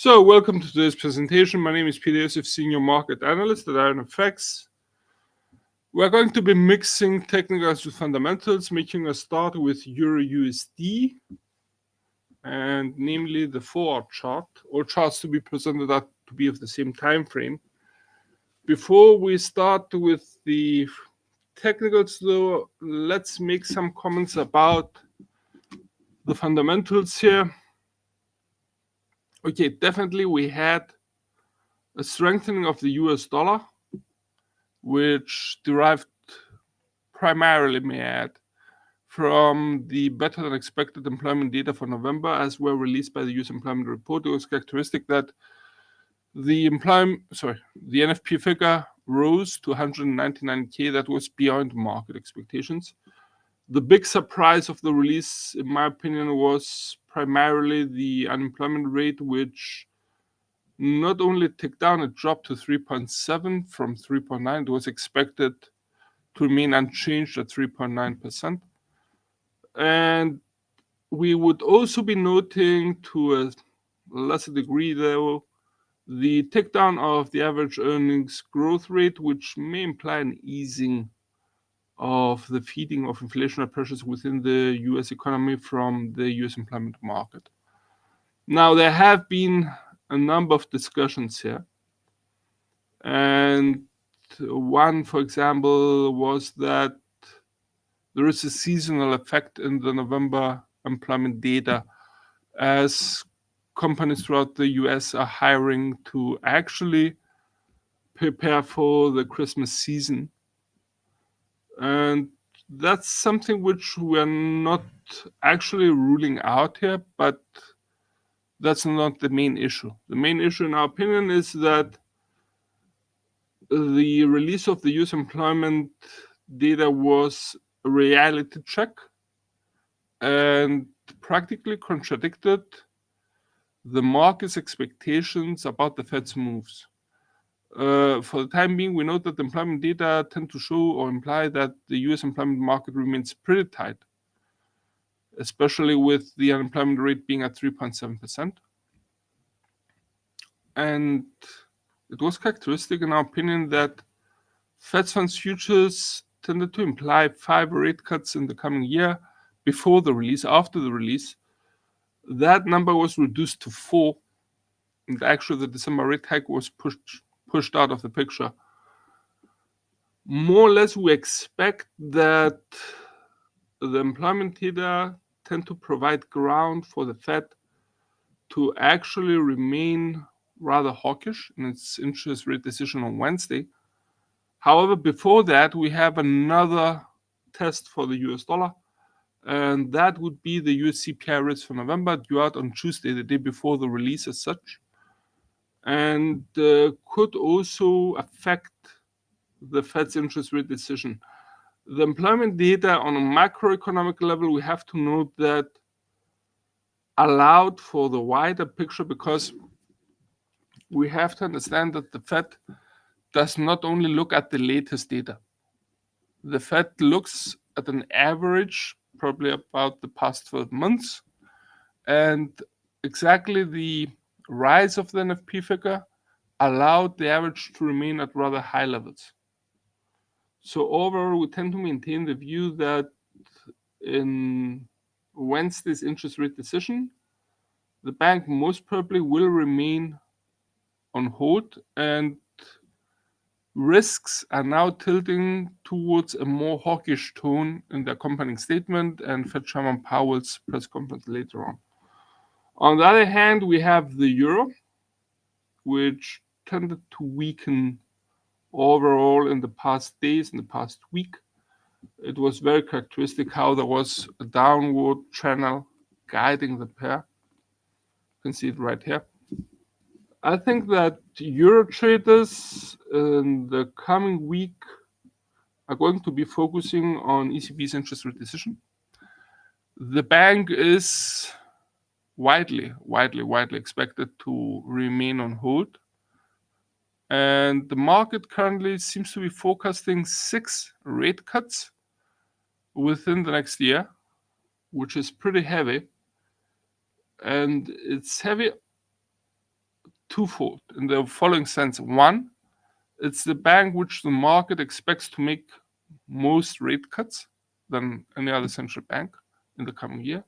So, welcome to today's presentation. My name is Peter Joseph, Senior Market Analyst at IronFX. We're going to be mixing technicals with fundamentals, making a start with Euro USD, and namely the 4-hour chart. All charts to be presented are to be of the same time frame. Before we start with the technicals, though, let's make some comments about the fundamentals here. Okay, definitely we had a strengthening of the US dollar, which derived primarily, may I add, from the better than expected employment data for November, as were released by the US Employment Report. It was characteristic that the NFP figure rose to 199K. That was beyond market expectations. The big surprise of the release, in my opinion, was primarily the unemployment rate, which not only ticked down, it dropped to 3.7 from 3.9. It was expected to remain unchanged at 3.9%. And we would also be noting, to a lesser degree, though, the tick down of the average earnings growth rate, which may imply an easing of the feeding of inflationary pressures within the US economy from the US employment market. Now, there have been a number of discussions here. And one, for example, was that there is a seasonal effect in the November employment data, as companies throughout the US are hiring to actually prepare for the Christmas season. And that's something which we're not actually ruling out here, but that's not the main issue. The main issue, in our opinion, is that the release of the US employment data was a reality check and practically contradicted the market's expectations about the Fed's moves. For the time being, we note that the employment data tend to show or imply that the US employment market remains pretty tight, especially with the unemployment rate being at 3.7%. And it was characteristic, in our opinion, that Fed funds futures tended to imply 5 rate cuts in the coming year before the release. After the release, that number was reduced to 4, and actually the December rate hike was pushed out of the picture. More or less, we expect that the employment data tend to provide ground for the Fed to actually remain rather hawkish in its interest rate decision on Wednesday. However, before that, we have another test for the US dollar, and that would be the US CPI rates for November, due out on Tuesday, the day before the release as such, and could also affect the Fed's interest rate decision. The employment data on a macroeconomic level, we have to note that allowed for the wider picture, because we have to understand that the Fed does not only look at the latest data. The Fed looks at an average, probably about the past 12 months, and exactly the rise of the NFP figure allowed the average to remain at rather high levels. So overall, we tend to maintain the view that in Wednesday's interest rate decision, the bank most probably will remain on hold, and risks are now tilting towards a more hawkish tone in the accompanying statement and Fed Chairman Powell's press conference later on. On the other hand, we have the euro, which tended to weaken overall in the past days, in the past week. It was very characteristic how there was a downward channel guiding the pair. You can see it right here. I think that euro traders in the coming week are going to be focusing on ECB's interest rate decision. The bank is widely expected to remain on hold. And the market currently seems to be forecasting 6 rate cuts within the next year, which is pretty heavy. And it's heavy twofold in the following sense. One, it's the bank which the market expects to make most rate cuts than any other central bank in the coming year.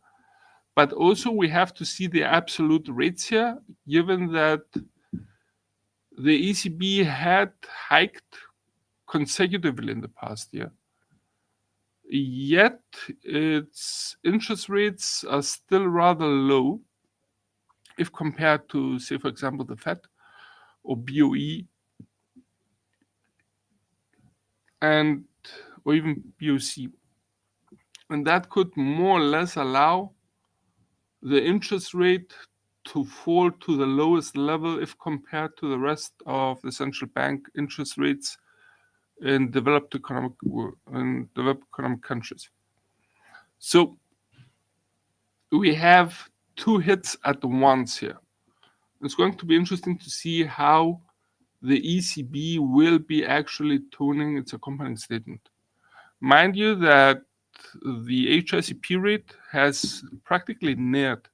But also we have to see the absolute rates here, given that the ECB had hiked consecutively in the past year. Yet its interest rates are still rather low if compared to, say, for example, the Fed or BOE and or even BOC. And that could more or less allow the interest rate to fall to the lowest level if compared to the rest of the central bank interest rates in developed economic countries. So we have two hits at once here. It's going to be interesting to see how the ECB will be actually toning its accompanying statement. Mind you that the HICP rate has practically neared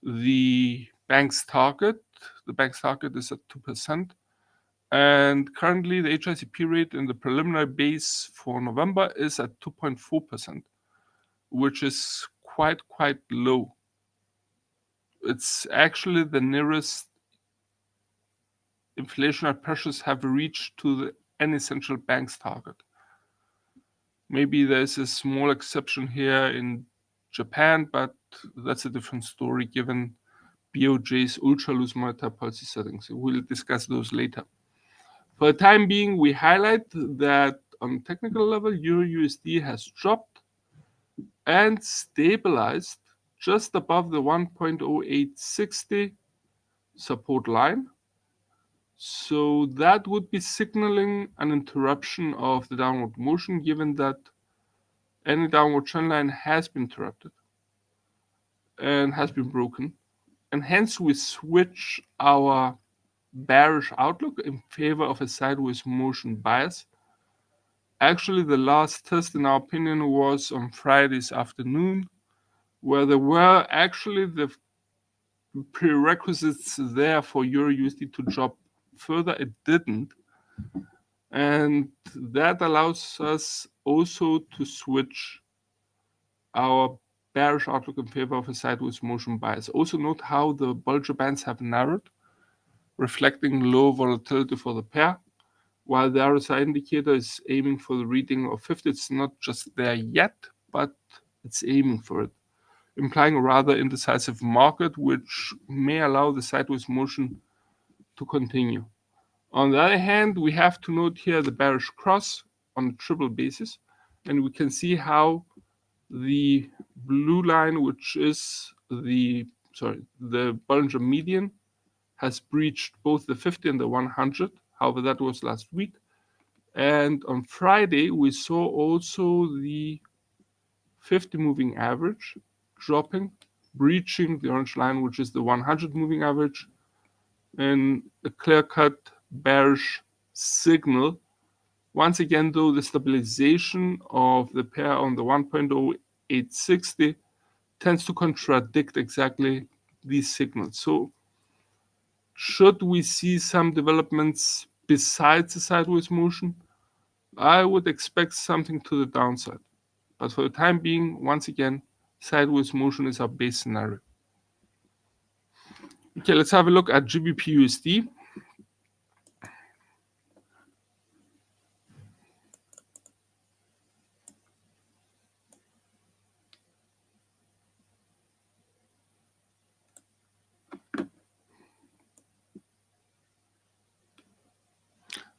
the bank's target. The bank's target is at 2%. And currently, the HICP rate in the preliminary base for November is at 2.4%, which is quite low. It's actually the nearest inflationary pressures have reached to any central bank's target. Maybe there's a small exception here in Japan, but that's a different story given BOJ's ultra-loose monetary policy settings. We'll discuss those later. For the time being, we highlight that on technical level, EUR/USD has dropped and stabilized just above the 1.0860 support line. So that would be signaling an interruption of the downward motion, given that any downward trend line has been interrupted and has been broken. And hence we switch our bearish outlook in favor of a sideways motion bias. Actually, the last test, in our opinion, was on Friday's afternoon, where there were actually the prerequisites there for EUR/USD to drop further. It didn't. And that allows us also to switch our bearish outlook in favor of a sideways motion bias. Also note how the Bollinger Bands have narrowed, reflecting low volatility for the pair, while the RSI indicator is aiming for the reading of 50. It's not just there yet, but it's aiming for it, implying a rather indecisive market, which may allow the sideways motion to continue. On the other hand, we have to note here the bearish cross on a triple basis, and we can see how the blue line, which is the Bollinger median, has breached both the 50 and the 100. However, that was last week. And on Friday, we saw also the 50 moving average dropping, breaching the orange line, which is the 100 moving average, and a clear-cut bearish signal. Once again, though, the stabilization of the pair on the 1.0860 tends to contradict exactly these signals. So should we see some developments besides the sideways motion, I would expect something to the downside. But for the time being, once again, sideways motion is our base scenario. Okay, let's have a look at GBP/USD.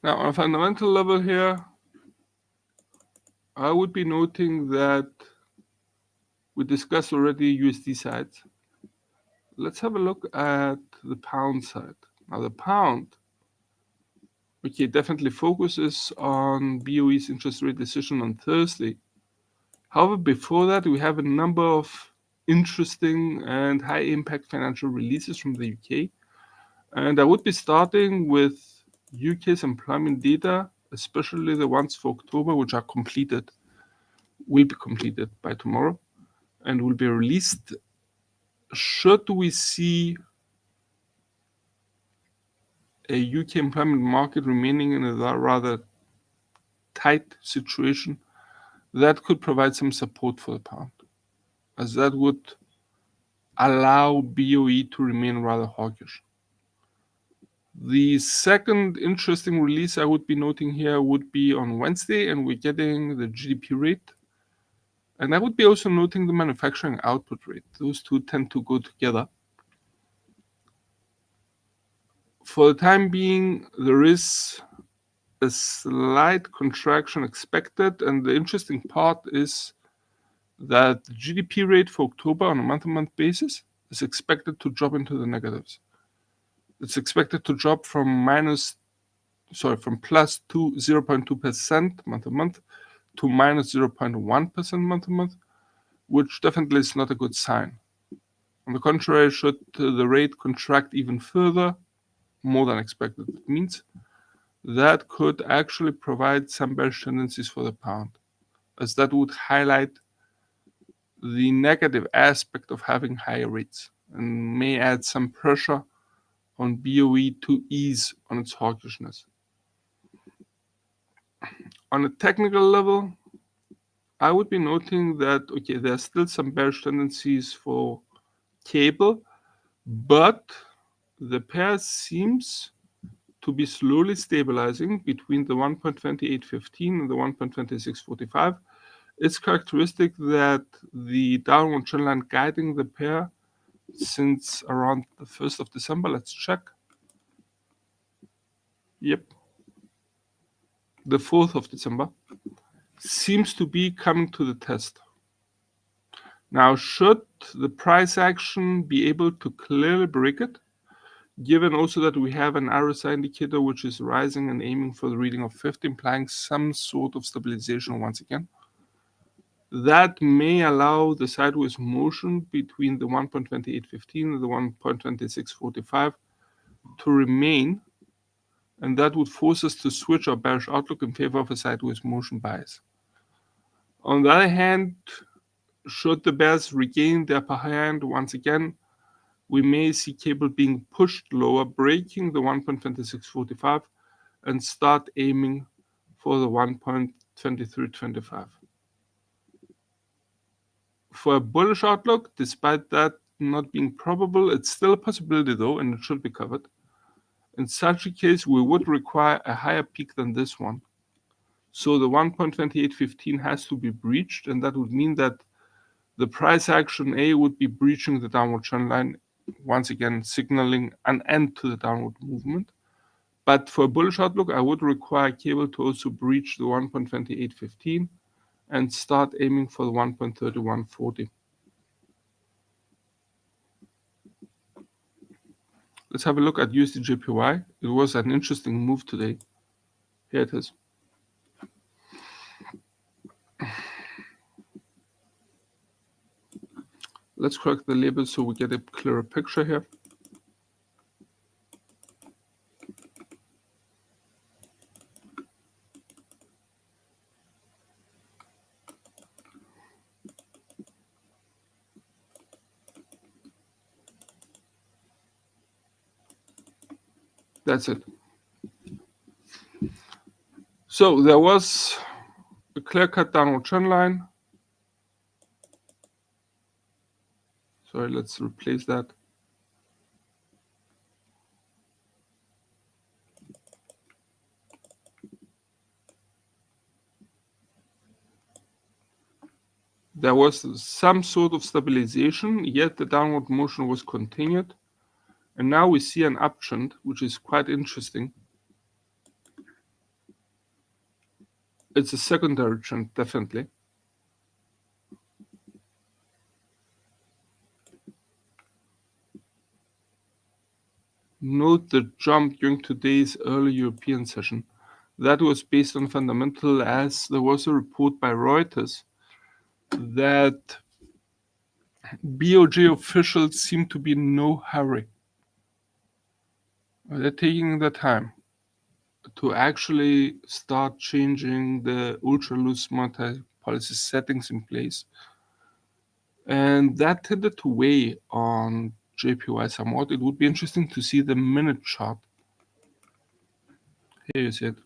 Now, on a fundamental level here, I would be noting that we discussed already USD sides. Let's have a look at the pound side. Now, the pound, okay, definitely focuses on BOE's interest rate decision on Thursday. However, before that, we have a number of interesting and high-impact financial releases from the UK. And I would be starting with UK's employment data, especially the ones for October, which are completed, will be completed by tomorrow, and will be released. Should we see a UK employment market remaining in a rather tight situation, that could provide some support for the pound, as that would allow BOE to remain rather hawkish. The second interesting release I would be noting here would be on Wednesday, and we're getting the GDP rate. And I would be also noting the manufacturing output rate. Those two tend to go together. For the time being, there is a slight contraction expected, and the interesting part is that the GDP rate for October on a month-to-month basis is expected to drop into the negatives. It's expected to drop from plus 0.2% month-to-month to minus 0.1% month-to-month, which definitely is not a good sign. On the contrary, should the rate contract even further, more than expected, it means that could actually provide some bearish tendencies for the pound, as that would highlight the negative aspect of having higher rates and may add some pressure on BOE to ease on its hawkishness. On a technical level, I would be noting that, okay, there are still some bearish tendencies for cable, but the pair seems to be slowly stabilizing between the 1.2815 and the 1.2645. It's characteristic that the downward trend line guiding the pair since around the 1st of December, let's check. Yep. The 4th of December seems to be coming to the test. Now, should the price action be able to clearly break it, given also that we have an RSI indicator which is rising and aiming for the reading of 50, implying some sort of stabilization once again, that may allow the sideways motion between the 1.2815 and the 1.2645 to remain, and that would force us to switch our bearish outlook in favor of a sideways motion bias. On the other hand, should the bears regain their upper hand once again, we may see cable being pushed lower, breaking the 1.2645 and start aiming for the 1.2325. For a bullish outlook, despite that not being probable, it's still a possibility though, and it should be covered. In such a case, we would require a higher peak than this one. So the 1.2815 has to be breached, and that would mean that the price action A would be breaching the downward trend line, once again signaling an end to the downward movement. But for a bullish outlook, I would require cable to also breach the 1.2815 and start aiming for the 1.3140. Let's have a look at USD/JPY. It was an interesting move today. Here it is. Let's correct the label so we get a clearer picture here. That's it. So there was a clear-cut downward trend line. Sorry, let's replace that. There was some sort of stabilization, yet the downward motion was continued. And now we see an uptrend, which is quite interesting. It's a secondary trend, definitely. Note the jump during today's early European session. That was based on fundamental, as there was a report by Reuters that BOJ officials seem to be in no hurry. They're taking their time to actually start changing the ultra-loose monetary policy settings in place. And that tended to weigh on JPY somewhat. It would be interesting to see the minute chart Here you see it.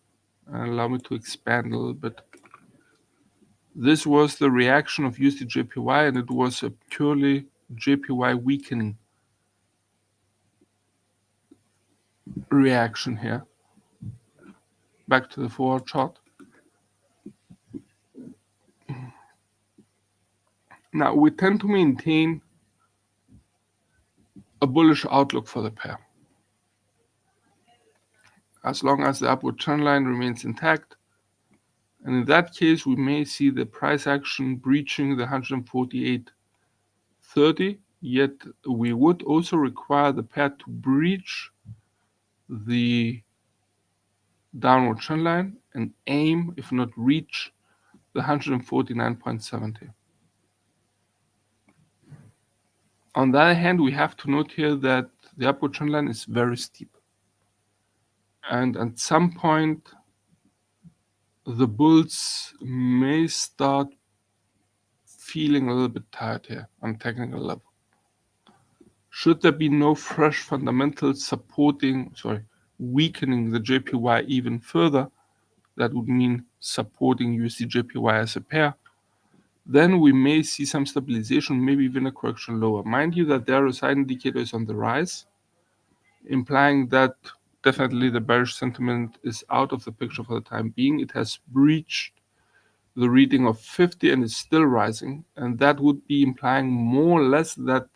Allow me to expand a little bit. This was the reaction of USD JPY, and it was a purely JPY weakening reaction here. Back to the forward chart. Now we tend to maintain a bullish outlook for the pair. As long as the upward trend line remains intact, and in that case we may see the price action breaching the 148.30, yet we would also require the pair to breach the downward trend line and aim, if not reach, the 149.70. On the other hand, we have to note here that the upward trend line is very steep, and at some point the bulls may start feeling a little bit tired here on technical level. Should there be no fresh fundamentals weakening the JPY even further, that would mean supporting USD JPY as a pair, then we may see some stabilization, maybe even a correction lower. Mind you that the RSI indicator is on the rise, implying that definitely the bearish sentiment is out of the picture for the time being. It has breached the reading of 50 and is still rising, and that would be implying more or less that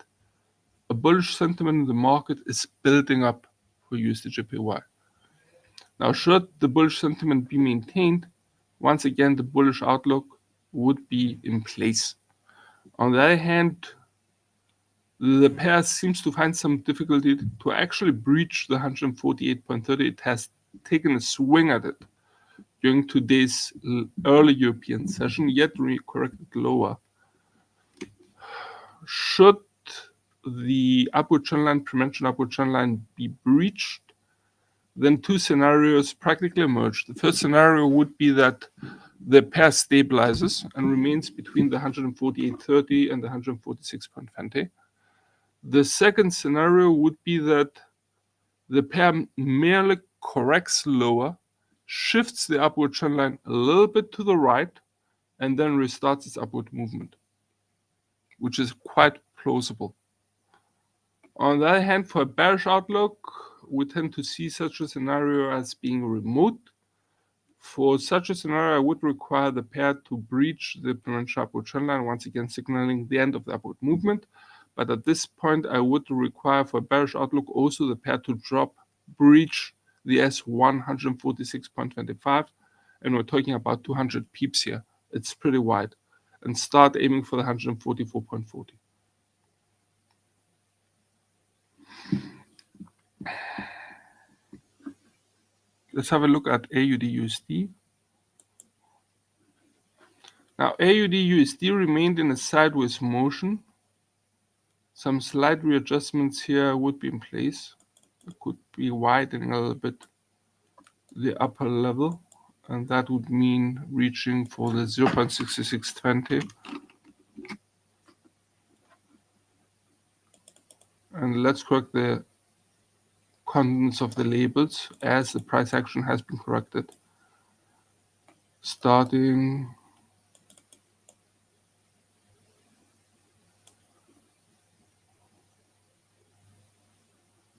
a bullish sentiment in the market is building up for USD JPY. Now, should the bullish sentiment be maintained, once again the bullish outlook would be in place. On the other hand, the pair seems to find some difficulty to actually breach the 148.30. It has taken a swing at it during today's early European session, yet corrected lower. Should the upward trend line, pre-mentioned upward trend line, be breached, then two scenarios practically emerge. The first scenario would be that the pair stabilizes and remains between the 148.30 and the 146.20. The second scenario would be that the pair merely corrects lower, shifts the upward trend line a little bit to the right, and then restarts its upward movement, which is quite plausible. On the other hand, for a bearish outlook, we tend to see such a scenario as being remote. For such a scenario, I would require the pair to breach the pre-mentioned upward trend line, once again signaling the end of the upward movement. But at this point, I would require for a bearish outlook also the pair to breach the S1 146.25, and we're talking about 200 pips here. It's pretty wide, and start aiming for the 144.40. Let's have a look at AUD/USD. Now, AUD/USD remained in a sideways motion. Some slight readjustments here would be in place. It could be widening a little bit the upper level, and that would mean reaching for the 0.6620. And let's correct the contents of the labels as the price action has been corrected. Starting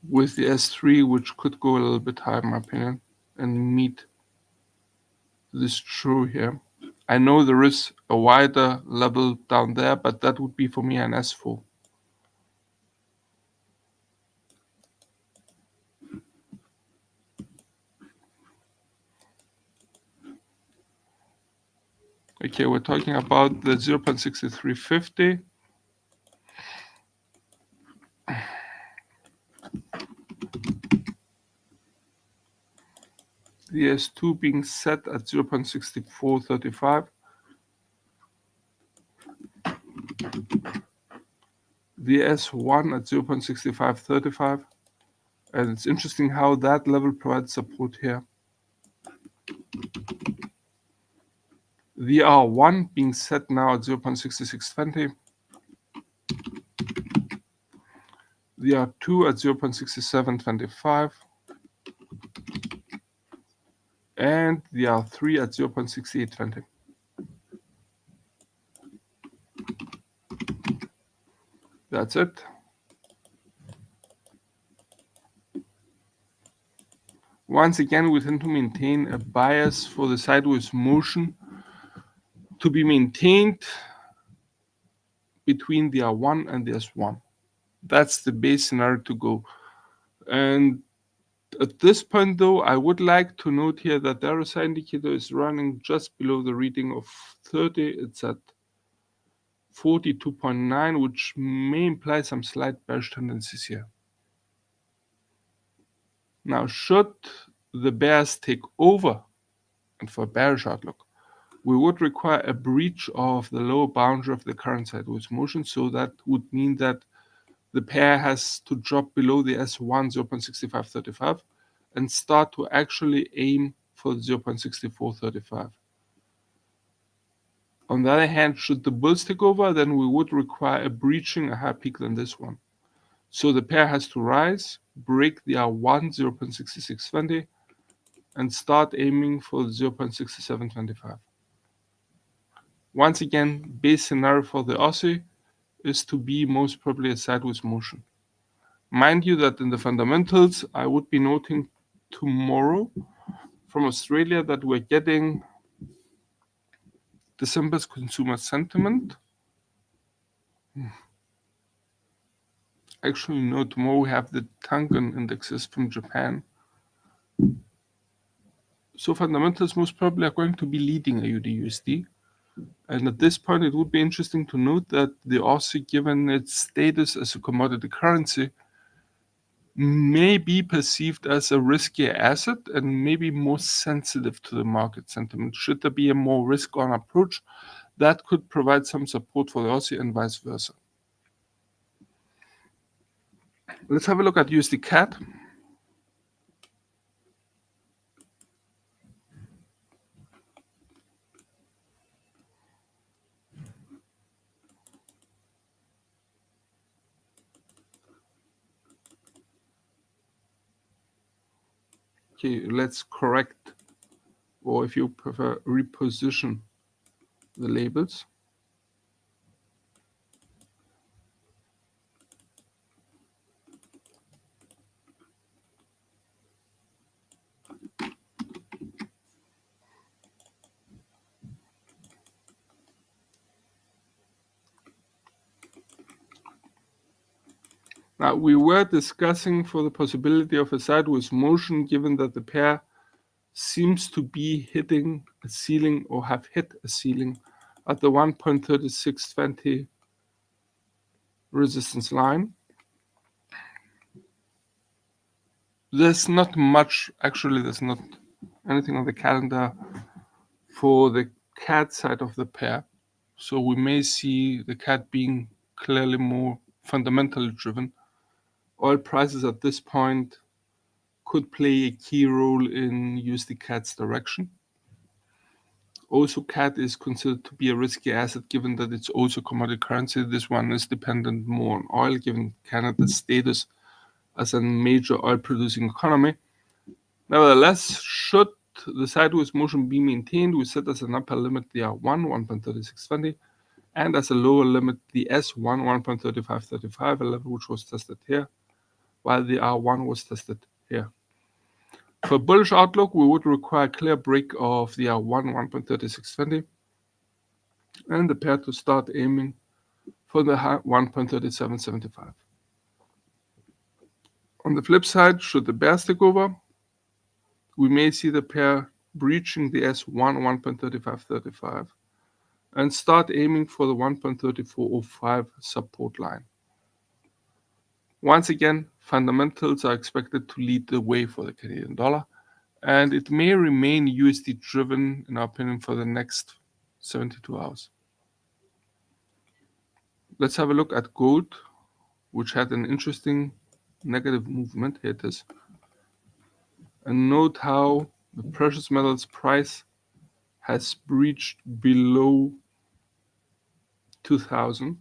with the S3, which could go a little bit higher in my opinion and meet this true here. I know there is a wider level down there, but that would be for me an S4. Okay, we're talking about the 0.6350. The S2 being set at 0.6435. The S1 at 0.6535. And it's interesting how that level provides support here. The R1 being set now at 0.6620. The R2 at 0.6725. and the R3 at 0.6820. That's it. Once again, we tend to maintain a bias for the sideways motion to be maintained between the R1 and the S1. That's the base scenario to go. And at this point, though, I would like to note here that the RSI indicator is running just below the reading of 30. It's at 42.9, which may imply some slight bearish tendencies here. Now, should the bears take over, and for a bearish outlook, we would require a breach of the lower boundary of the current sideways motion. So that would mean that the pair has to drop below the S1 0.6535 and start to actually aim for 0.6435. On the other hand, should the bulls take over, then we would require a breaching a higher peak than this one. So the pair has to rise, break the R1 0.6620, and start aiming for 0.6725. Once again, base scenario for the Aussie is to be most probably a sideways motion. Mind you that in the fundamentals, I would be noting tomorrow from Australia that we're getting December's consumer sentiment. Actually, no, tomorrow we have the Tankan indexes from Japan. So fundamentals most probably are going to be leading AUD/USD. And at this point, it would be interesting to note that the Aussie, given its status as a commodity currency, may be perceived as a riskier asset and maybe more sensitive to the market sentiment. Should there be a more risk-on approach, that could provide some support for the Aussie and vice versa. Let's have a look at USD CAD. Okay, let's correct, or if you prefer, reposition the labels. Now, we were discussing for the possibility of a sideways motion given that the pair seems to be hitting a ceiling or have hit a ceiling at the 1.3620 resistance line. There's not much, actually there's not anything on the calendar for the CAD side of the pair. So we may see the CAD being clearly more fundamentally driven. Oil prices at this point could play a key role in USD CAD's direction. Also, CAD is considered to be a risky asset given that it's also commodity currency. This one is dependent more on oil given Canada's status as a major oil producing economy. Nevertheless, should the sideways motion be maintained, we set as an upper limit the R1 1.3620 and as a lower limit the S1 1.3535, a level which was tested here, while the R1 was tested here. For bullish outlook, we would require a clear break of the R1 1.3620 and the pair to start aiming for the 1.3775. On the flip side, should the bears take over, we may see the pair breaching the S1 1.3535 and start aiming for the 1.3405 support line. Once again, fundamentals are expected to lead the way for the Canadian dollar, and it may remain USD driven, in our opinion, for the next 72 hours. Let's have a look at gold, which had an interesting negative movement. Here it is. And note how the precious metals price has breached below 2000.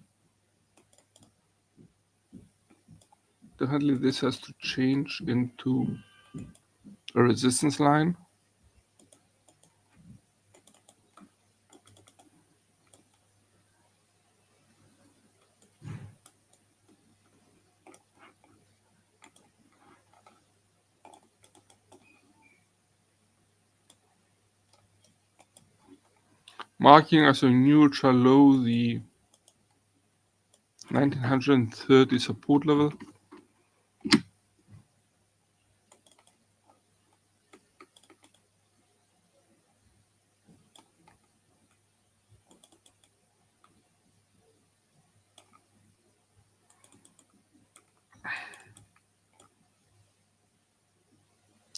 Definitely this has to change into a resistance line. marking as a new ultra low the 1930 support level.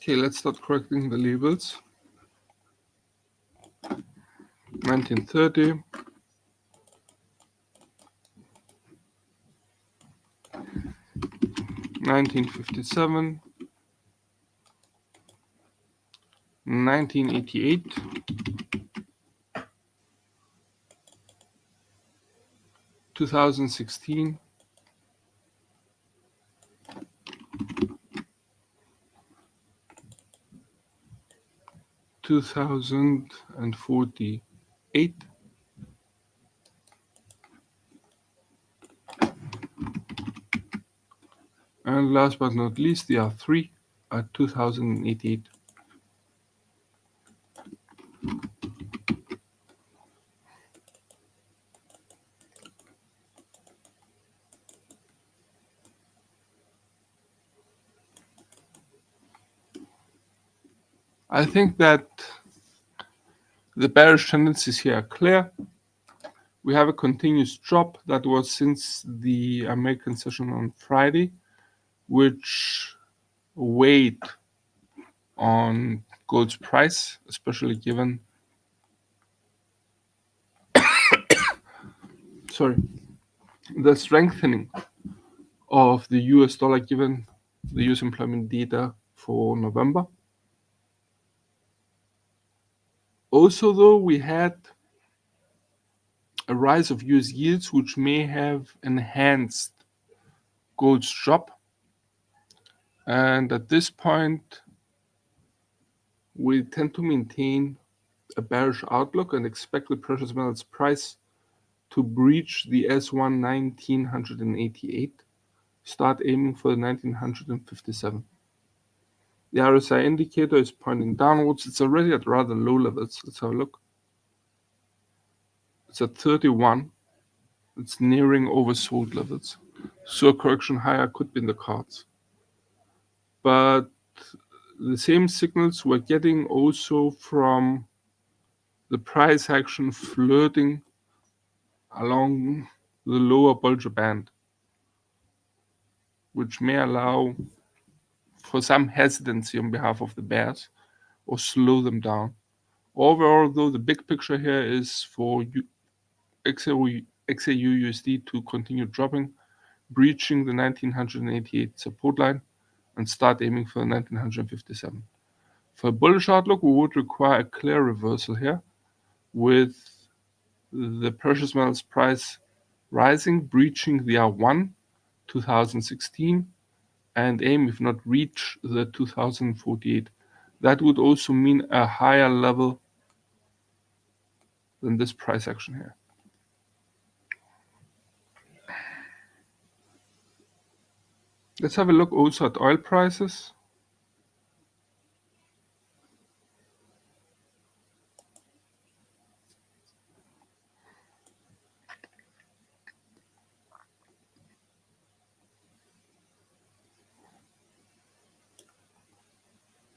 Okay, let's start correcting the labels. 1930, 1957, 1988, 2016, 2048, and last but not least, the R3 at 2088. I think that the bearish tendencies here are clear. We have a continuous drop that was since the American session on Friday, which weighed on gold's price, especially given the strengthening of the US dollar given the US employment data for November. Also, though, we had a rise of US yields, which may have enhanced gold's drop. And at this point, we tend to maintain a bearish outlook and expect the precious metals price to breach the S1 1988, start aiming for the 1957. The RSI indicator is pointing downwards. It's already at rather low levels. Let's have a look. It's at 31. It's nearing oversold levels. So a correction higher could be in the cards. But the same signals we're getting also from the price action flirting along the lower Bollinger Band, which may allow for some hesitancy on behalf of the bears or slow them down. Overall, though, the big picture here is for XAU-USD to continue dropping, breaching the 1988 support line, and start aiming for the 1957. For a bullish outlook, we would require a clear reversal here, with the precious metals price rising, breaching the R1 2016, and aim, if not reach, the 2048. That would also mean a higher level than this price action here. Let's have a look also at oil prices.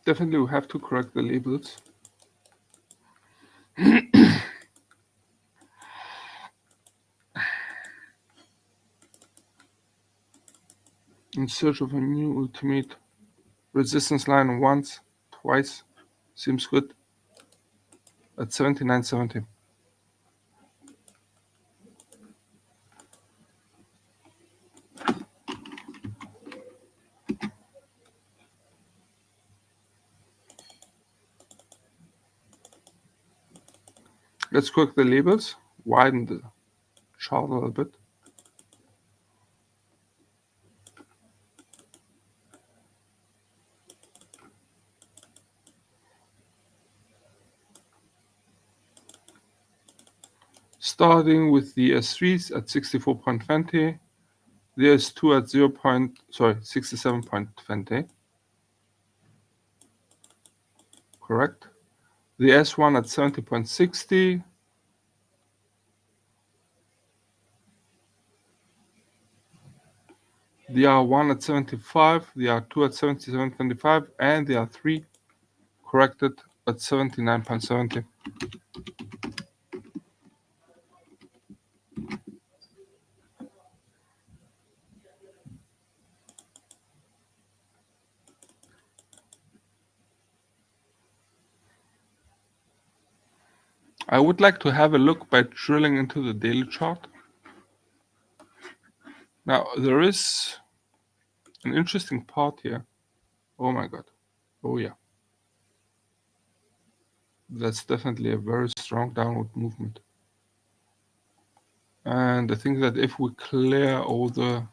Definitely we have to correct the labels. In search of a new ultimate resistance line once, twice, seems good, at 79.70. Let's correct the labels, widen the chart a little bit. Starting with the S3s at 64.20, the S2 at 67.20. Correct. The S1 at 70.60, The R1 at 75, the R2 at 77.25, and the R3 corrected at 79.70. I would like to have a look by drilling into the daily chart. Now, there is an interesting part here. Oh my god. Oh yeah. That's definitely a very strong downward movement. And I think that if we clear all the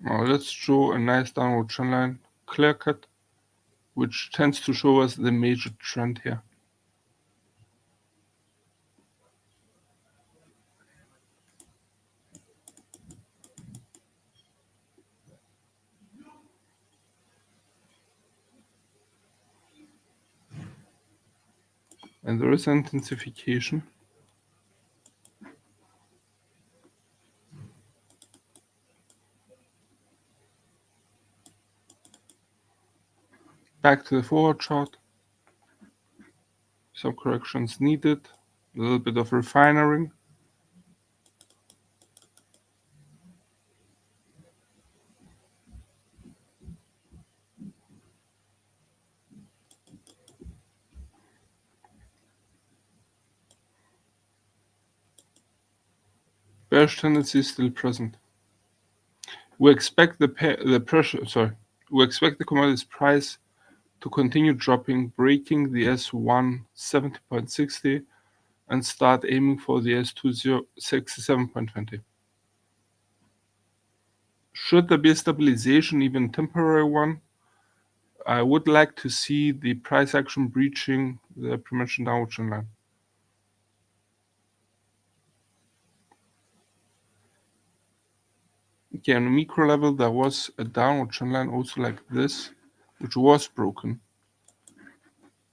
now let's draw a nice downward trend line, clear cut, which tends to show us the major trend here. And there is intensification. Back to the forward chart. Some corrections needed. A little bit of refining. Bearish tendency is still present. We expect the commodities price to continue dropping, breaking the S1 70.60 and start aiming for the S2 67.20. Should there be a stabilization, even temporary one, I would like to see the price action breaching the pre-mentioned downward trend line. Okay, on a micro level, there was a downward trend line also like this, which was broken.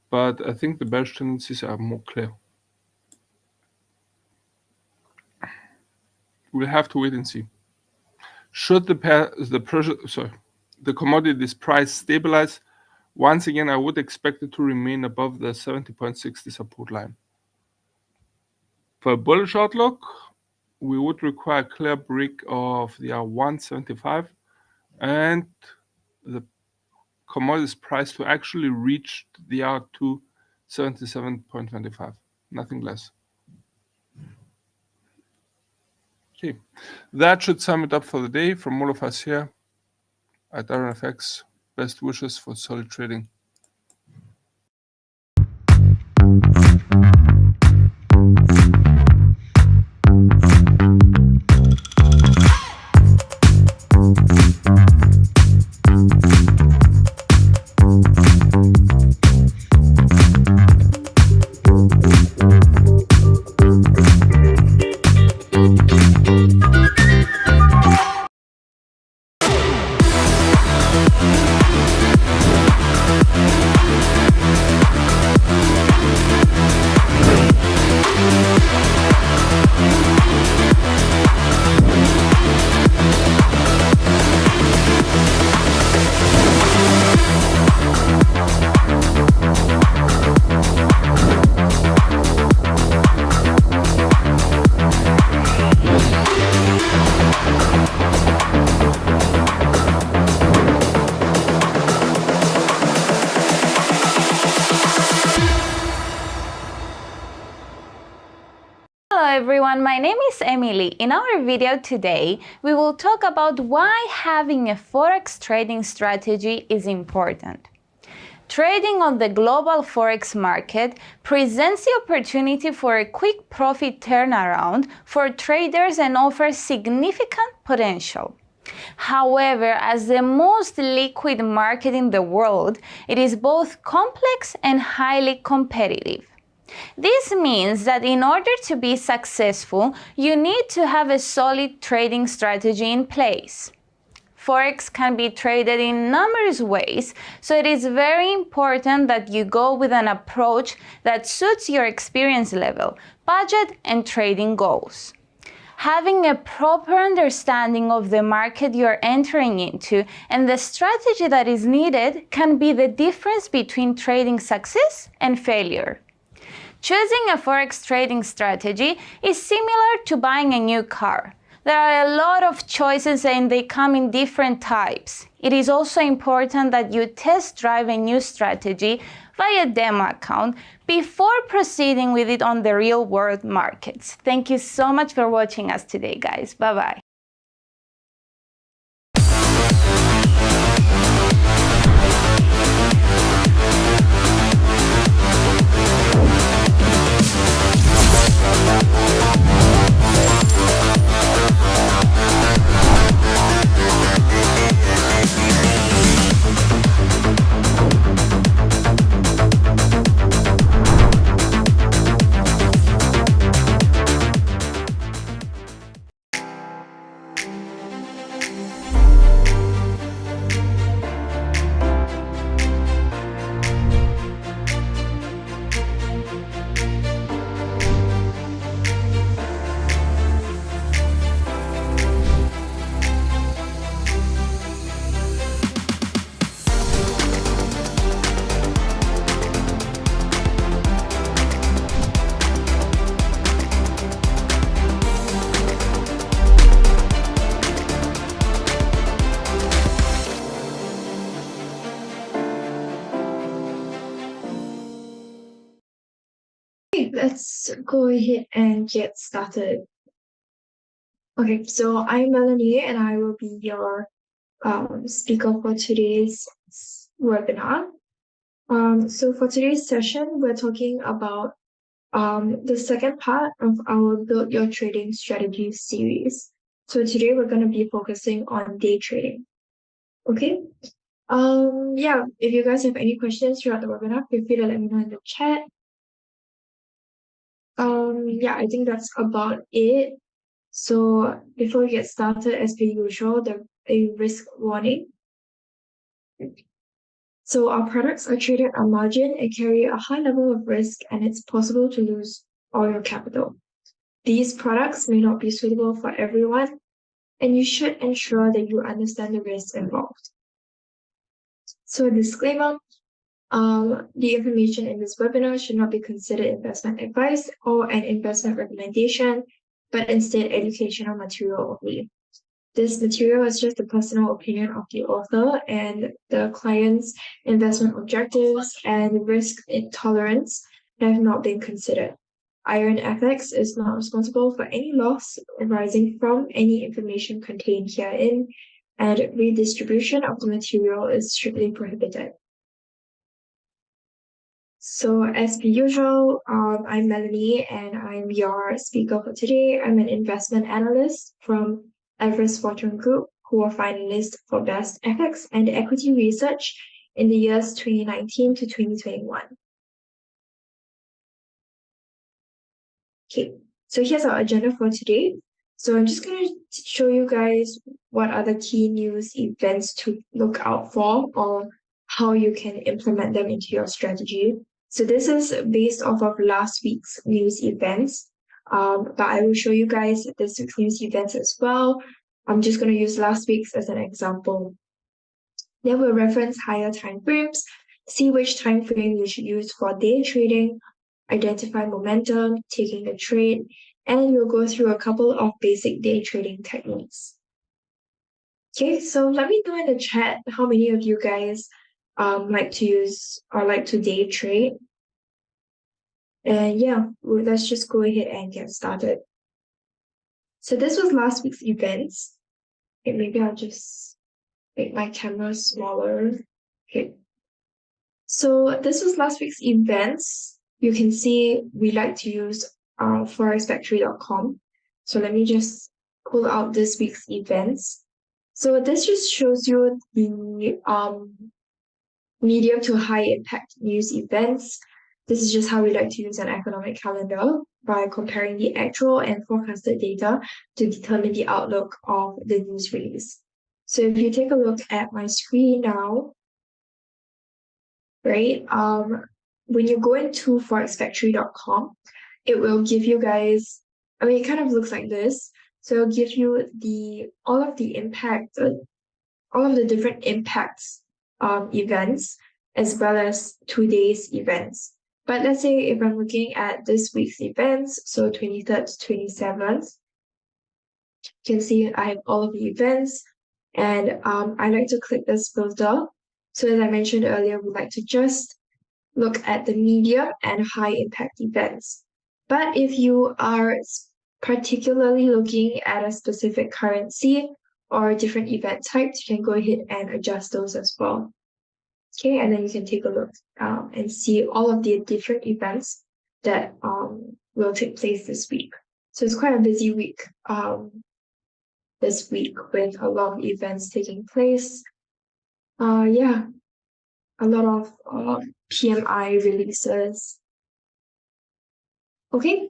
But I think the bearish tendencies are more clear. We'll have to wait and see. Should the commodities price stabilize, once again, I would expect it to remain above the 70.60 support line. For a bullish outlook, we would require a clear break of the R175 and the commodities price to actually reach the R2 77.25, nothing less. Okay, that should sum it up for the day. From all of us here at IronFX, best wishes for solid trading. Hello everyone, my name is Emily. In our video today, we will talk about why having a forex trading strategy is important. Trading on the global forex market presents the opportunity for a quick profit turnaround for traders and offers significant potential. However, as the most liquid market in the world, it is both complex and highly competitive. This means that in order to be successful, you need to have a solid trading strategy in place. Forex can be traded in numerous ways, so it is very important that you go with an approach that suits your experience level, budget, and trading goals. Having a proper understanding of the market you're entering into and the strategy that is needed can be the difference between trading success and failure. Choosing a forex trading strategy is similar to buying a new car. There are a lot of choices and they come in different types. It is also important that you test drive a new strategy via demo account before proceeding with it on the real world markets. Thank you so much for watching us today, guys. Bye-bye. Let's go ahead and get started. Okay, so I'm Melanie and I will be your speaker for today's webinar. So for today's session, we're talking about the second part of our Build Your Trading Strategy series. So today we're going to be focusing on day trading. Okay. Yeah, if you guys have any questions throughout the webinar, feel free to let me know in the chat. Yeah, I think that's about it. So before we get started, as per usual, a risk warning. So our products are traded on margin and carry a high level of risk, and it's possible to lose all your capital. These products may not be suitable for everyone, and you should ensure that you understand the risks involved. So disclaimer, the information in this webinar should not be considered investment advice or an investment recommendation, but instead educational material only. This material is just the personal opinion of the author, and the client's investment objectives and risk tolerance have not been considered. IronFX is not responsible for any loss arising from any information contained herein, and redistribution of the material is strictly prohibited. So as per usual, I'm Melanie and I'm your speaker for today. I'm an investment analyst from Everest Fortune Group, who are finalists for Best FX and Equity Research in the years 2019 to 2021. Okay, so here's our agenda for today. So I'm just going to show you guys what are the key news events to look out for, or how you can implement them into your strategy. So this is based off of last week's news events, but I will show you guys this week's news events as well. I'm just going to use last week's as an example. Then we'll reference higher time frames, see which time frame you should use for day trading, identify momentum, taking the trade, and we'll go through a couple of basic day trading techniques. Okay, so let me know in the chat how many of you guys like to use or like to day trade. And yeah, let's just go ahead and get started. So this was last week's events. Okay, maybe I'll just make my camera smaller. Okay. So this was last week's events. You can see we like to use forexfactory.com. So let me just pull out this week's events. So this just shows you the medium to high impact news events. This is just how we like to use an economic calendar by comparing the actual and forecasted data to determine the outlook of the news release. So if you take a look at my screen now, right, when you go into forexfactory.com, it will give you guys, I mean, it kind of looks like this. So it'll give you all of the different impacts events as well as today's events. But let's say if I'm looking at this week's events, so 23rd to 27th, you can see I have all of the events, and I like to click this filter. So as I mentioned earlier, we like to just look at the medium and high impact events. But if you are particularly looking at a specific currency or different event types, you can go ahead and adjust those as well. Okay, and then you can take a look and see all of the different events that will take place this week. So it's quite a busy week this week with a lot of events taking place. Yeah, a lot of PMI releases. Okay,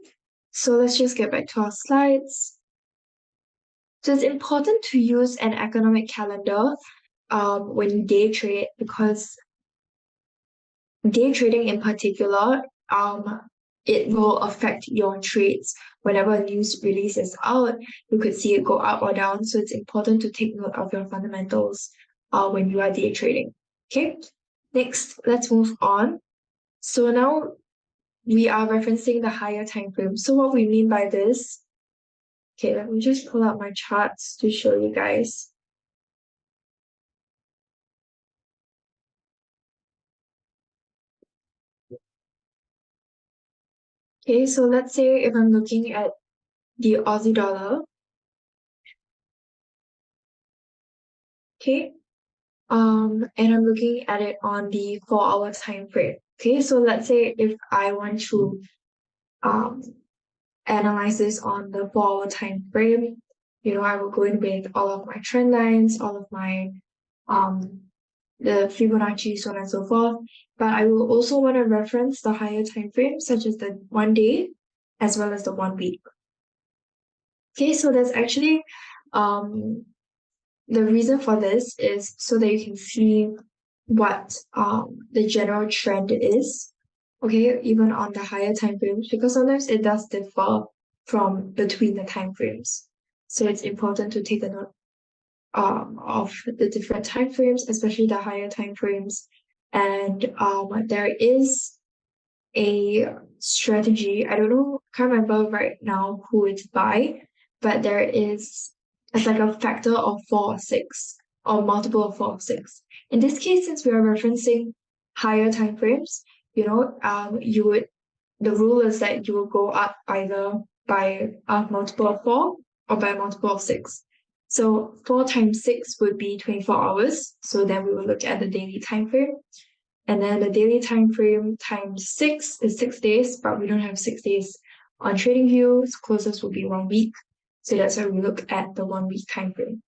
so let's just get back to our slides. So it's important to use an economic calendar when you day trade, because day trading in particular, it will affect your trades. Whenever a news release is out, you could see it go up or down. So it's important to take note of your fundamentals when you are day trading. Okay, next, let's move on. So now we are referencing the higher time frame. So what we mean by this, okay, let me just pull out my charts to show you guys. Okay, so let's say if I'm looking at the Aussie dollar, okay, and I'm looking at it on the 4-hour time frame. Okay, so let's say if I want to analyze this on the 4-hour time frame, I will go in with all of my trend lines, all of my the Fibonacci, so on and so forth. But I will also want to reference the higher time frames, such as the 1 day as well as the 1 week. Okay, so there's actually the reason for this is so that you can see what the general trend is, okay, even on the higher time frames, because sometimes it does differ from between the time frames. So it's important to take a note of the different time frames, especially the higher time frames. And there is a strategy, I don't know, can't remember right now who it's by, but it's like a factor of 4 or 6 or multiple of 4 or 6. In this case, since we are referencing higher time frames, the rule is that you will go up either by a multiple of 4 or by a multiple of 6. So 4 times 6 would be 24 hours. So then we will look at the daily time frame. And then the daily time frame times 6 is 6 days, but we don't have 6 days on TradingView. Closest will be 1 week. So that's why we look at the 1 week time frame.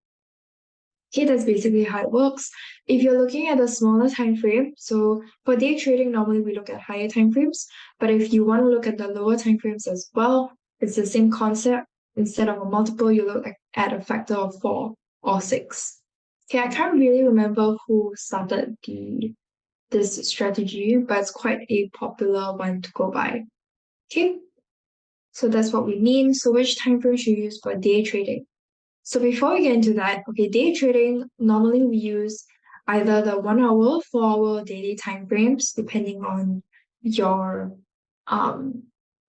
Okay, that's basically how it works. If you're looking at a smaller time frame, so for day trading, normally we look at higher time frames. But if you want to look at the lower time frames as well, it's the same concept. Instead of a multiple, you look at a factor of 4 or 6. Okay, I can't really remember who started this strategy, but it's quite a popular one to go by. Okay, so that's what we mean. So which time frame should you use for day trading? So before we get into that, okay, day trading, normally we use either the 1 hour, 4 hour daily time frames, depending on your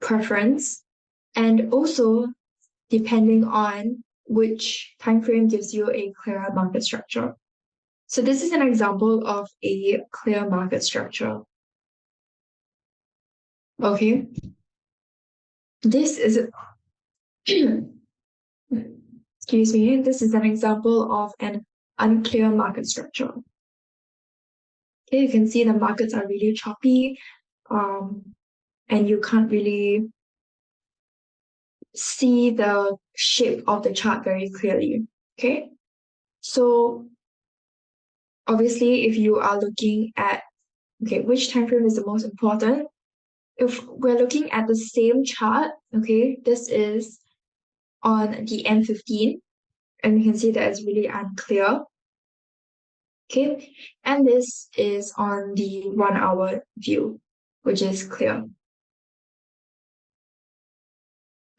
preference, and also depending on which time frame gives you a clearer market structure. So this is an example of a clear market structure. Okay. This is excuse me, this is an example of an unclear market structure. Okay, you can see the markets are really choppy, and you can't really see the shape of the chart very clearly. Okay, So obviously, if you are looking at, okay, which time frame is the most important? If we're looking at the same chart, okay, this is on the M15, and you can see that it's really unclear. Okay, and this is on the 1 hour view, which is clear.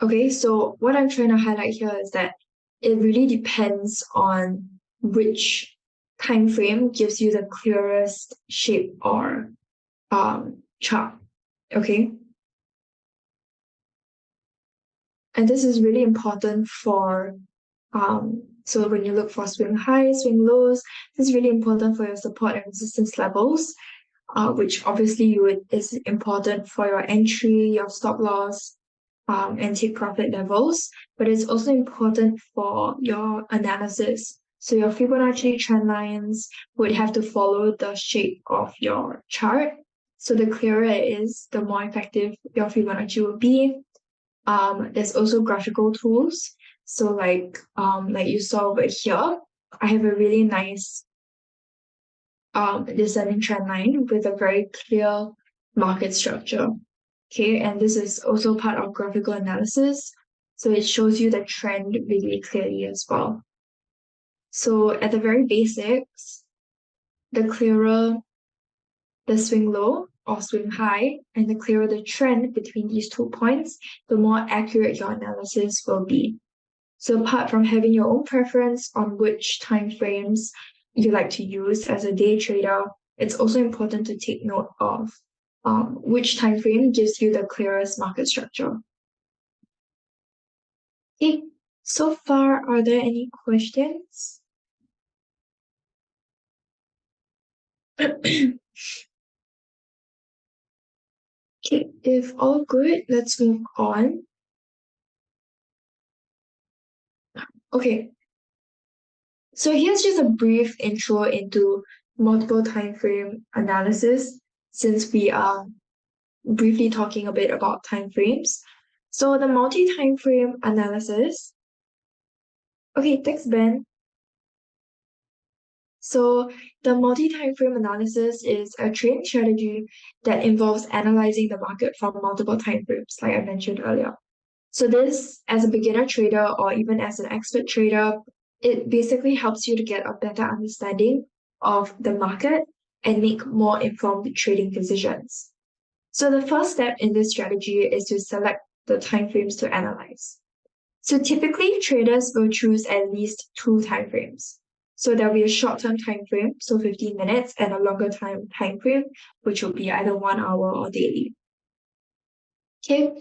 Okay, so what I'm trying to highlight here is that it really depends on which time frame gives you the clearest shape or chart. Okay, and this is really important for so when you look for swing highs, swing lows, this is really important for your support and resistance levels, which obviously is important for your entry, your stop loss, and take profit levels, but it's also important for your analysis. So your Fibonacci trend lines would have to follow the shape of your chart. So the clearer it is, the more effective your Fibonacci will be. There's also graphical tools. So like you saw over here, I have a really nice descending trend line with a very clear market structure. Okay, and this is also part of graphical analysis. So it shows you the trend really clearly as well. So at the very basics, the clearer the swing low or swing high, and the clearer the trend between these 2 points, the more accurate your analysis will be. So apart from having your own preference on which time frames you like to use as a day trader, it's also important to take note of which time frame gives you the clearest market structure. Okay, so far, are there any questions? Okay, if all good, let's move on. Okay, so here's just a brief intro into multiple time frame analysis, since we are briefly talking a bit about time frames. So the multi-time frame analysis. Okay, thanks, Ben. So the multi-time frame analysis is a trading strategy that involves analyzing the market from multiple time frames, like I mentioned earlier. So this, as a beginner trader or even as an expert trader, it basically helps you to get a better understanding of the market and make more informed trading decisions. So the first step in this strategy is to select the timeframes to analyze. So typically traders will choose at least 2 timeframes. So there'll be a short-term time frame, so 15 minutes, and a longer time frame, which will be either 1 hour or daily. Okay,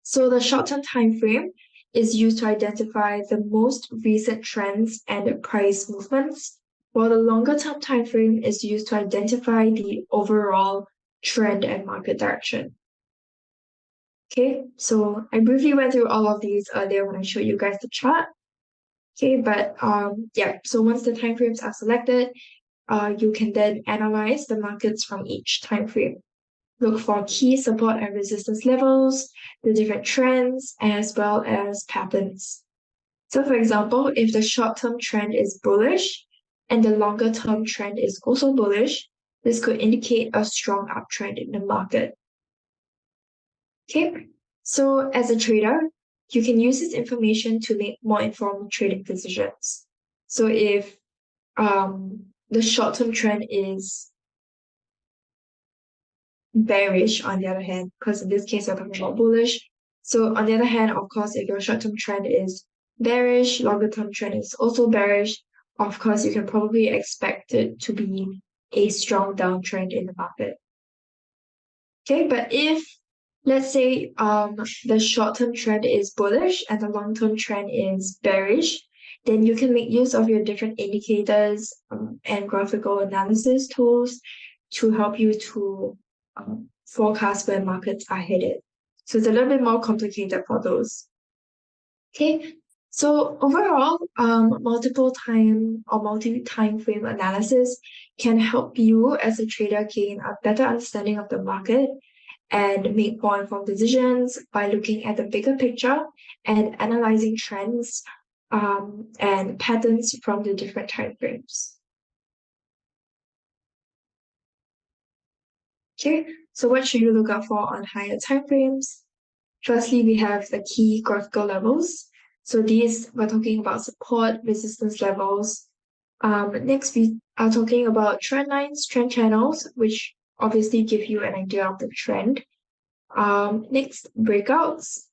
so the short-term time frame is used to identify the most recent trends and price movements, while the longer-term time frame is used to identify the overall trend and market direction. Okay, so I briefly went through all of these earlier when I showed you guys the chart. Okay, but yeah, so once the timeframes are selected, you can then analyze the markets from each time frame. Look for key support and resistance levels, the different trends, as well as patterns. So for example, if the short-term trend is bullish and the longer-term trend is also bullish, this could indicate a strong uptrend in the market. Okay, so as a trader, you can use this information to make more informed trading decisions. So if the short-term trend is bearish, on the other hand, because in this case we're talking about bullish. So on the other hand, of course, if your short-term trend is bearish, longer-term trend is also bearish, of course, you can probably expect it to be a strong downtrend in the market. Okay, but if let's say the short-term trend is bullish and the long-term trend is bearish, then you can make use of your different indicators and graphical analysis tools to help you to forecast where markets are headed. So it's a little bit more complicated for those. Okay, so overall, multiple time or multi-time frame analysis can help you as a trader gain a better understanding of the market and make more informed decisions by looking at the bigger picture and analyzing trends and patterns from the different time frames. Okay, so what should you look out for on higher time frames? Firstly, we have the key graphical levels. So these, we're talking about support, resistance levels. Next, we are talking about trend lines, trend channels, which obviously give you an idea of the trend. Next, breakouts.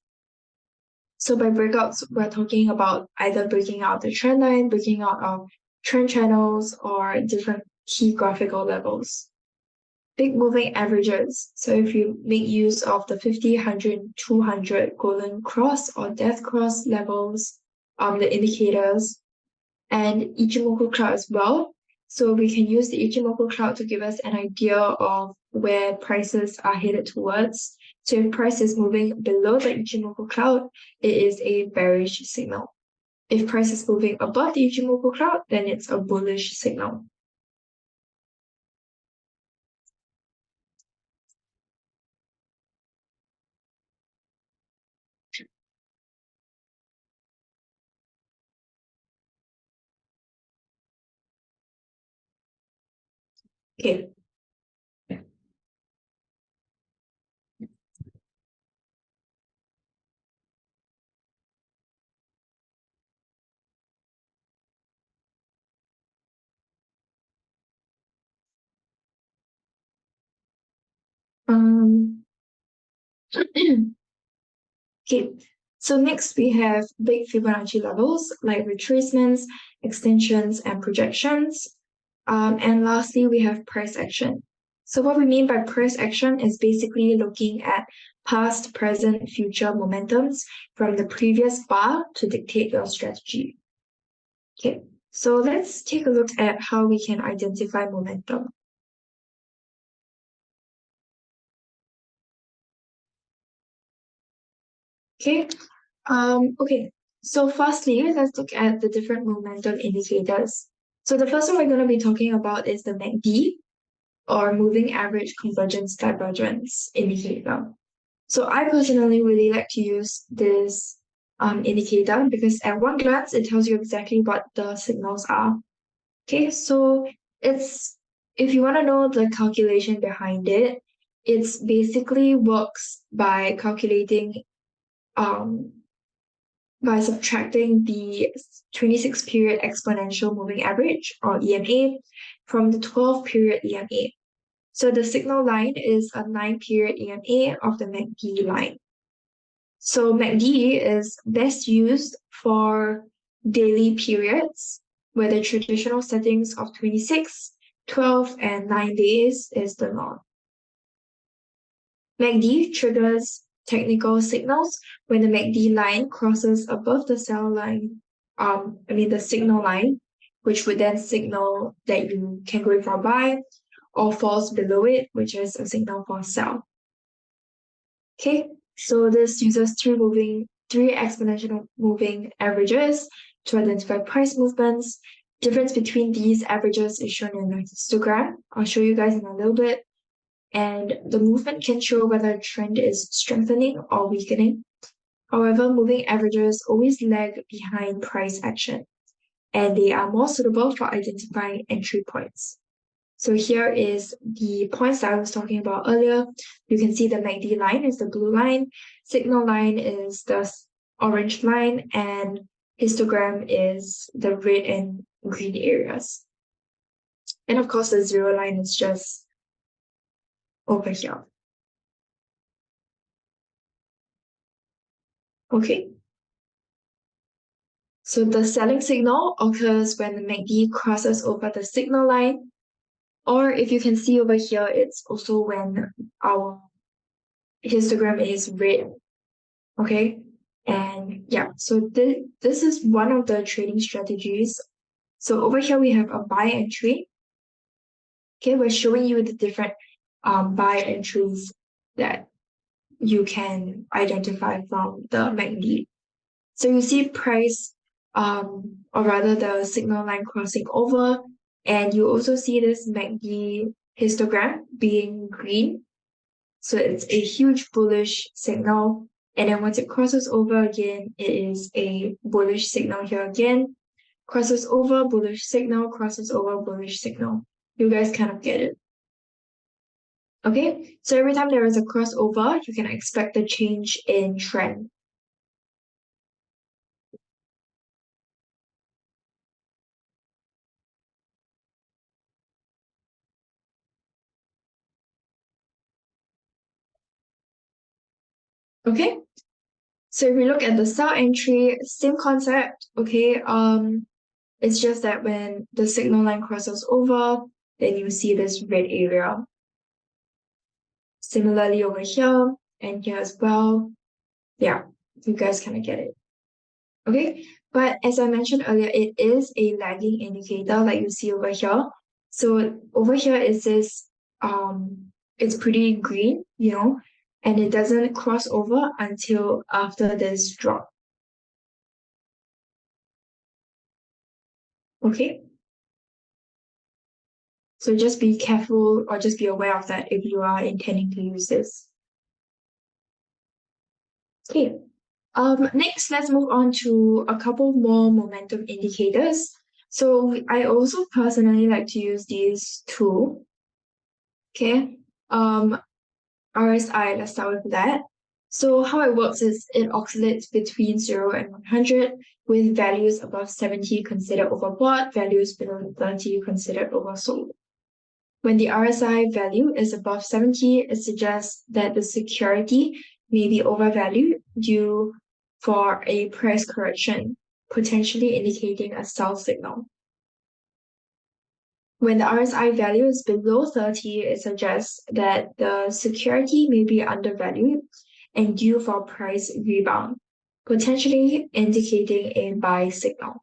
So by breakouts, we're talking about either breaking out the trend line, breaking out of trend channels, or different key graphical levels. Big moving averages. So if you make use of the 50, 100, 200 golden cross or death cross levels, the indicators, and Ichimoku cloud as well. So we can use the Ichimoku cloud to give us an idea of where prices are headed towards. So if price is moving below the Ichimoku cloud, it is a bearish signal. If price is moving above the Ichimoku cloud, then it's a bullish signal. Okay. Okay, so next we have big Fibonacci levels like retracements, extensions, and projections. And lastly, we have price action. So what we mean by price action is basically looking at past, present, future momentums from the previous bar to dictate your strategy. Okay, so let's take a look at how we can identify momentum. Okay, okay. So firstly, let's look at the different momentum indicators. So the first one we're going to be talking about is the MACD, or moving average convergence divergence indicator. So I personally really like to use this indicator because at one glance, it tells you exactly what the signals are. Okay, so if you want to know the calculation behind it, it's basically works by calculating by subtracting the 26 period exponential moving average, or EMA, from the 12 period EMA. So the signal line is a 9 period EMA of the MACD line. So MACD is best used for daily periods where the traditional settings of 26, 12, and 9 days is the norm. MACD triggers technical signals when the MACD line crosses above the sell line, the signal line, which would then signal that you can go in for a buy, or falls below it, which is a signal for sell. Okay, so this uses three exponential moving averages to identify price movements. Difference between these averages is shown in a histogram. I'll show you guys in a little bit. And the movement can show whether a trend is strengthening or weakening. However, moving averages always lag behind price action, and they are more suitable for identifying entry points. So here is the points that I was talking about earlier. You can see the MACD line is the blue line, signal line is the orange line, and histogram is the red and green areas. And of course, the zero line is just over here. Okay. So the selling signal occurs when the MACD crosses over the signal line, or if you can see over here, it's also when our histogram is red. Okay, and yeah, so this is one of the trading strategies. So over here we have a buy entry. Okay, we're showing you the different buy entries that you can identify from the MACD. So you see price, or rather the signal line crossing over, and you also see this MACD histogram being green. So it's a huge bullish signal And then once it crosses over again, it is a bullish signal here again. Crosses over, bullish signal, crosses over, bullish signal. You guys kind of get it. Okay, so every time there is a crossover, you can expect a change in trend. Okay, so if we look at the sell entry, same concept. Okay, it's just that when the signal line crosses over, then you see this red area. Similarly over here and here as well. Yeah, you guys kind of get it. Okay, but as I mentioned earlier, it is a lagging indicator like you see over here. So over here it says it's pretty green, and it doesn't cross over until after this drop. Okay, so just be careful or just be aware of that if you are intending to use this. Okay, next let's move on to a couple more momentum indicators. So I also personally like to use these two. Okay, RSI, let's start with that. So how it works is it oscillates between 0 and 100, with values above 70 considered overbought, values below 30 considered oversold. When the RSI value is above 70, it suggests that the security may be overvalued due for a price correction, potentially indicating a sell signal. When the RSI value is below 30, it suggests that the security may be undervalued and due for price rebound, potentially indicating a buy signal.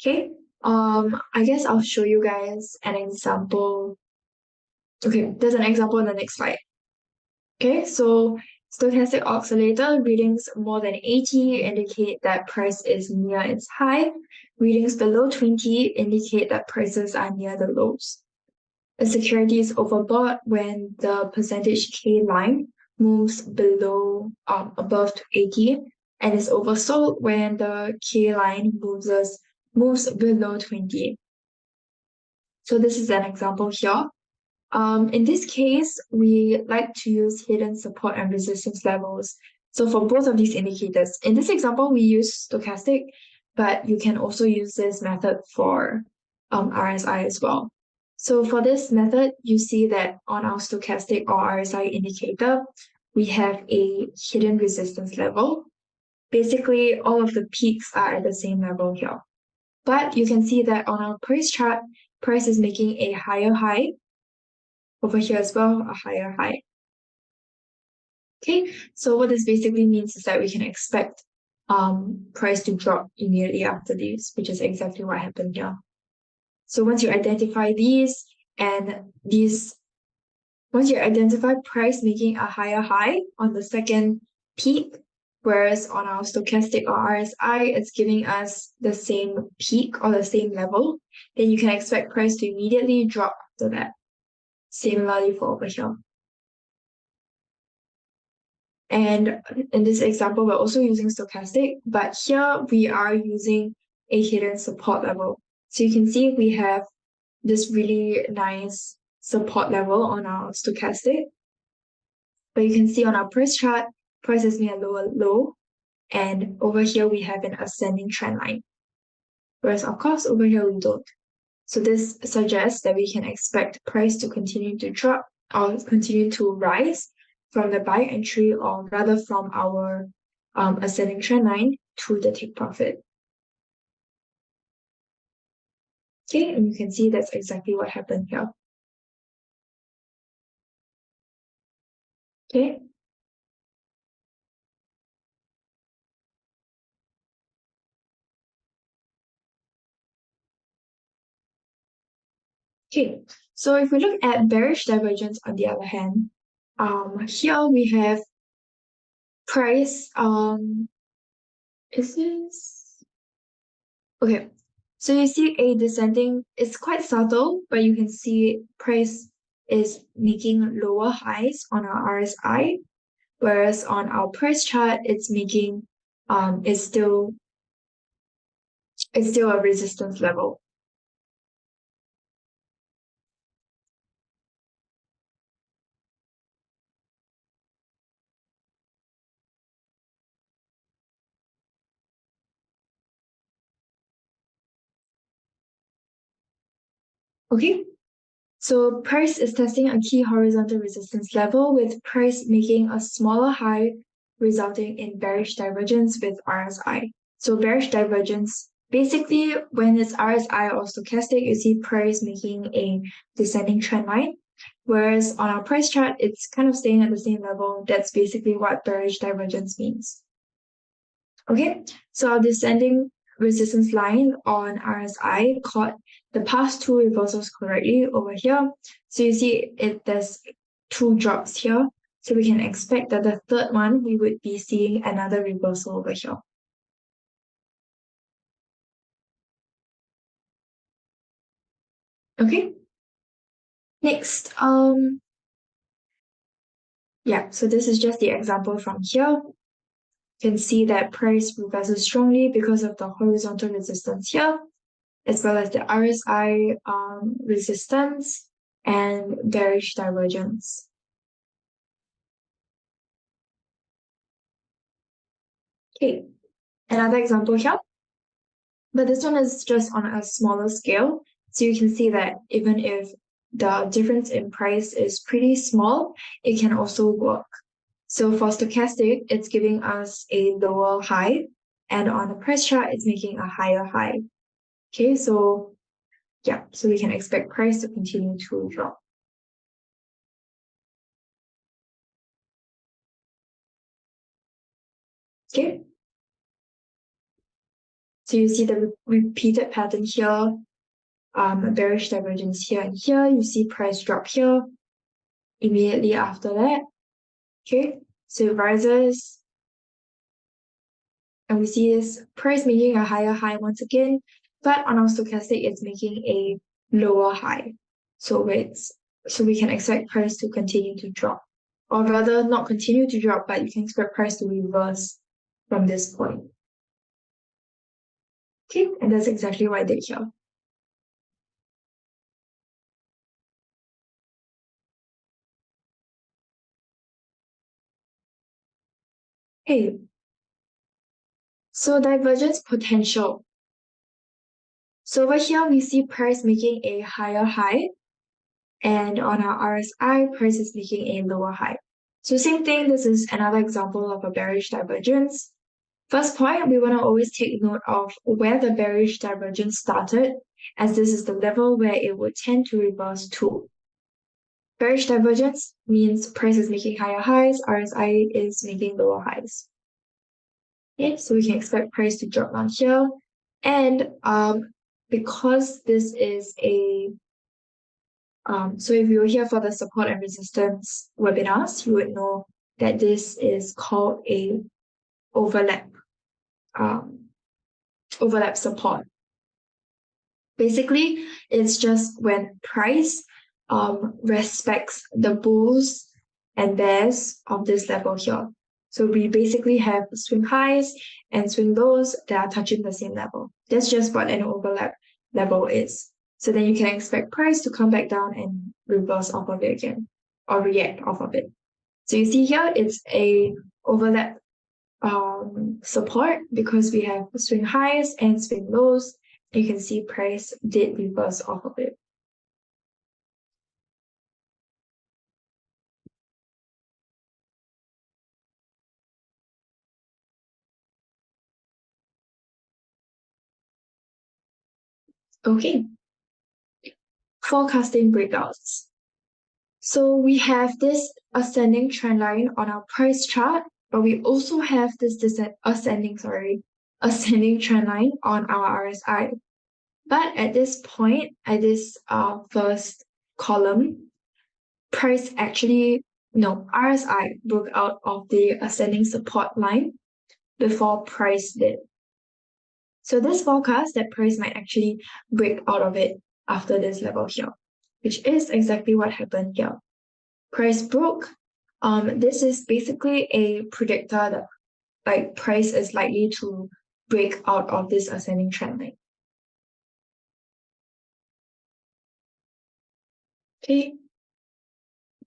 Okay, I guess I'll show you guys an example. Okay, there's an example in the next slide. Okay, so stochastic oscillator readings more than 80 indicate that price is near its high. Readings below 20 indicate that prices are near the lows. A security is overbought when the percentage K line moves below above 80 and is oversold when the K line moves below 20. So this is an example here. In this case, we like to use hidden support and resistance levels. So for both of these indicators, in this example, we use stochastic, but you can also use this method for RSI as well. So for this method, you see that on our stochastic or RSI indicator, we have a hidden resistance level. Basically, all of the peaks are at the same level here. But you can see that on our price chart, price is making a higher high. Over here as well, a higher high. Okay, so what this basically means is that we can expect price to drop immediately after this, which is exactly what happened here. So once you identify these, once you identify price making a higher high on the second peak, whereas on our stochastic or RSI, it's giving us the same peak or the same level, then you can expect price to immediately drop after that. Similarly for over here. And in this example, we're also using stochastic, but here we are using a hidden support level. So you can see we have this really nice support level on our stochastic. But you can see on our price chart, price is near lower low. And over here, we have an ascending trend line. Whereas, of course, over here, we don't. So this suggests that we can expect price to continue to drop or continue to rise from the buy entry, or rather from our ascending trend line to the take profit. Okay, and you can see that's exactly what happened here. Okay. Okay, so if we look at bearish divergence on the other hand, here we have price, is this? Okay, so you see a descending, it's quite subtle, but you can see price is making lower highs on our RSI, whereas on our price chart, it's making it's still a resistance level. Okay, so price is testing a key horizontal resistance level with price making a smaller high, resulting in bearish divergence with RSI. So bearish divergence, basically when it's RSI or stochastic, you see price making a descending trend line. Whereas on our price chart, it's kind of staying at the same level. That's basically what bearish divergence means. Okay, so our descending resistance line on RSI caught the past two reversals correctly over here. So you see there's two drops here. So we can expect that the third one, we would be seeing another reversal over here. Okay. Next, yeah, so this is just the example from here. You can see that price reverses strongly because of the horizontal resistance here, as well as the RSI resistance and bearish divergence. Okay, another example here, but this one is just on a smaller scale. So you can see that even if the difference in price is pretty small, it can also work. So for stochastic, it's giving us a lower high, and on the price chart, it's making a higher high. Okay, so yeah, so we can expect price to continue to drop. Okay, so you see the repeated pattern here, bearish divergence here and here. You see price drop here immediately after that. Okay, so it rises, and we see this price making a higher high once again, but on our stochastic, it's making a lower high. So we can expect price to continue to drop, or rather not continue to drop, but you can expect price to reverse from this point. Okay, and that's exactly what I did here. Okay, so divergence potential. So over here, we see price making a higher high, and on our RSI, price is making a lower high. So same thing, this is another example of a bearish divergence. First point, we want to always take note of where the bearish divergence started, as this is the level where it would tend to reverse to. Bearish divergence means price is making higher highs, RSI is making lower highs. Okay, so we can expect price to drop down here. And because this is a so if you were here for the support and resistance webinars, you would know that this is called a overlap support. Basically, it's just when price respects the bulls and bears of this level here. So we basically have swing highs and swing lows that are touching the same level. That's just what an overlap level is. So then you can expect price to come back down and reverse off of it again, or react off of it. So you see here, it's a overlap support because we have swing highs and swing lows. You can see price did reverse off of it. Okay. Forecasting breakouts. So we have this ascending trend line on our price chart, but we also have this ascending trend line on our RSI. But at this point, at this first column, RSI broke out of the ascending support line before price did. So this forecast that price might actually break out of it after this level here, which is exactly what happened here. Price broke, This is basically a predictor that like price is likely to break out of this ascending trend line. Okay,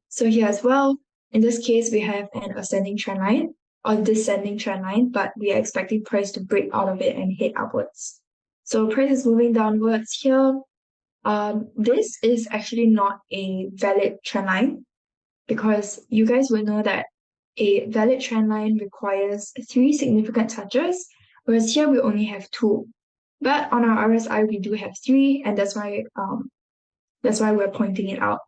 so here as well, in this case, we have an ascending trend line or descending trend line, but we are expecting price to break out of it and head upwards. So price is moving downwards here. This is actually not a valid trend line because you guys will know that a valid trend line requires 3 significant touches, whereas here we only have 2. But on our RSI, we do have 3, and that's why we're pointing it out.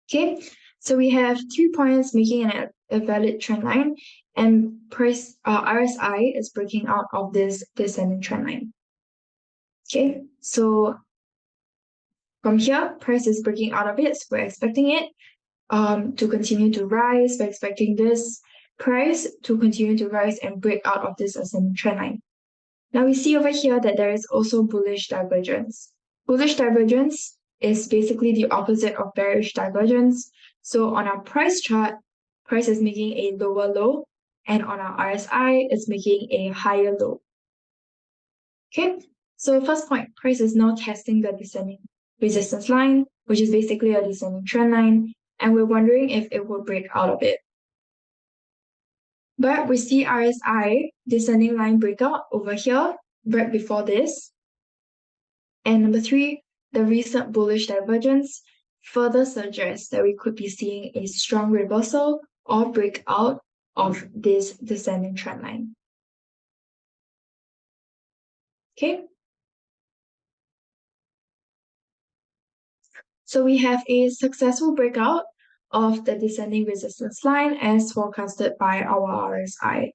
Okay, so we have 3 points making a valid trend line, and price RSI is breaking out of this descending trend line. Okay, so from here, price is breaking out of it, so we're expecting it to continue to rise. We're expecting this price to continue to rise and break out of this ascending trend line. Now we see over here that there is also bullish divergence. Bullish divergence is basically the opposite of bearish divergence. So on our price chart, price is making a lower low, and on our RSI, it's making a higher low. Okay, so first point, price is now testing the descending resistance line, which is basically a descending trend line, and we're wondering if it will break out of it. But we see RSI descending line breakout over here right before this. And number 3, the recent bullish divergence further suggests that we could be seeing a strong reversal or breakout of this descending trend line. Okay. So we have a successful breakout of the descending resistance line as forecasted by our RSI.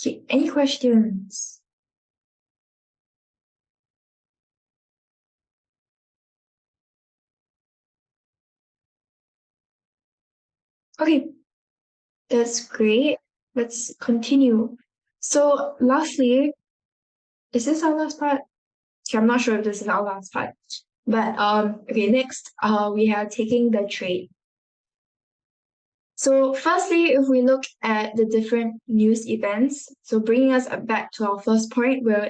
Okay, any questions? Okay, that's great. Let's continue. So lastly, is this our last part? Okay, I'm not sure if this is our last part. But okay, next we are taking the trade. So firstly, if we look at the different news events, so bringing us back to our first point where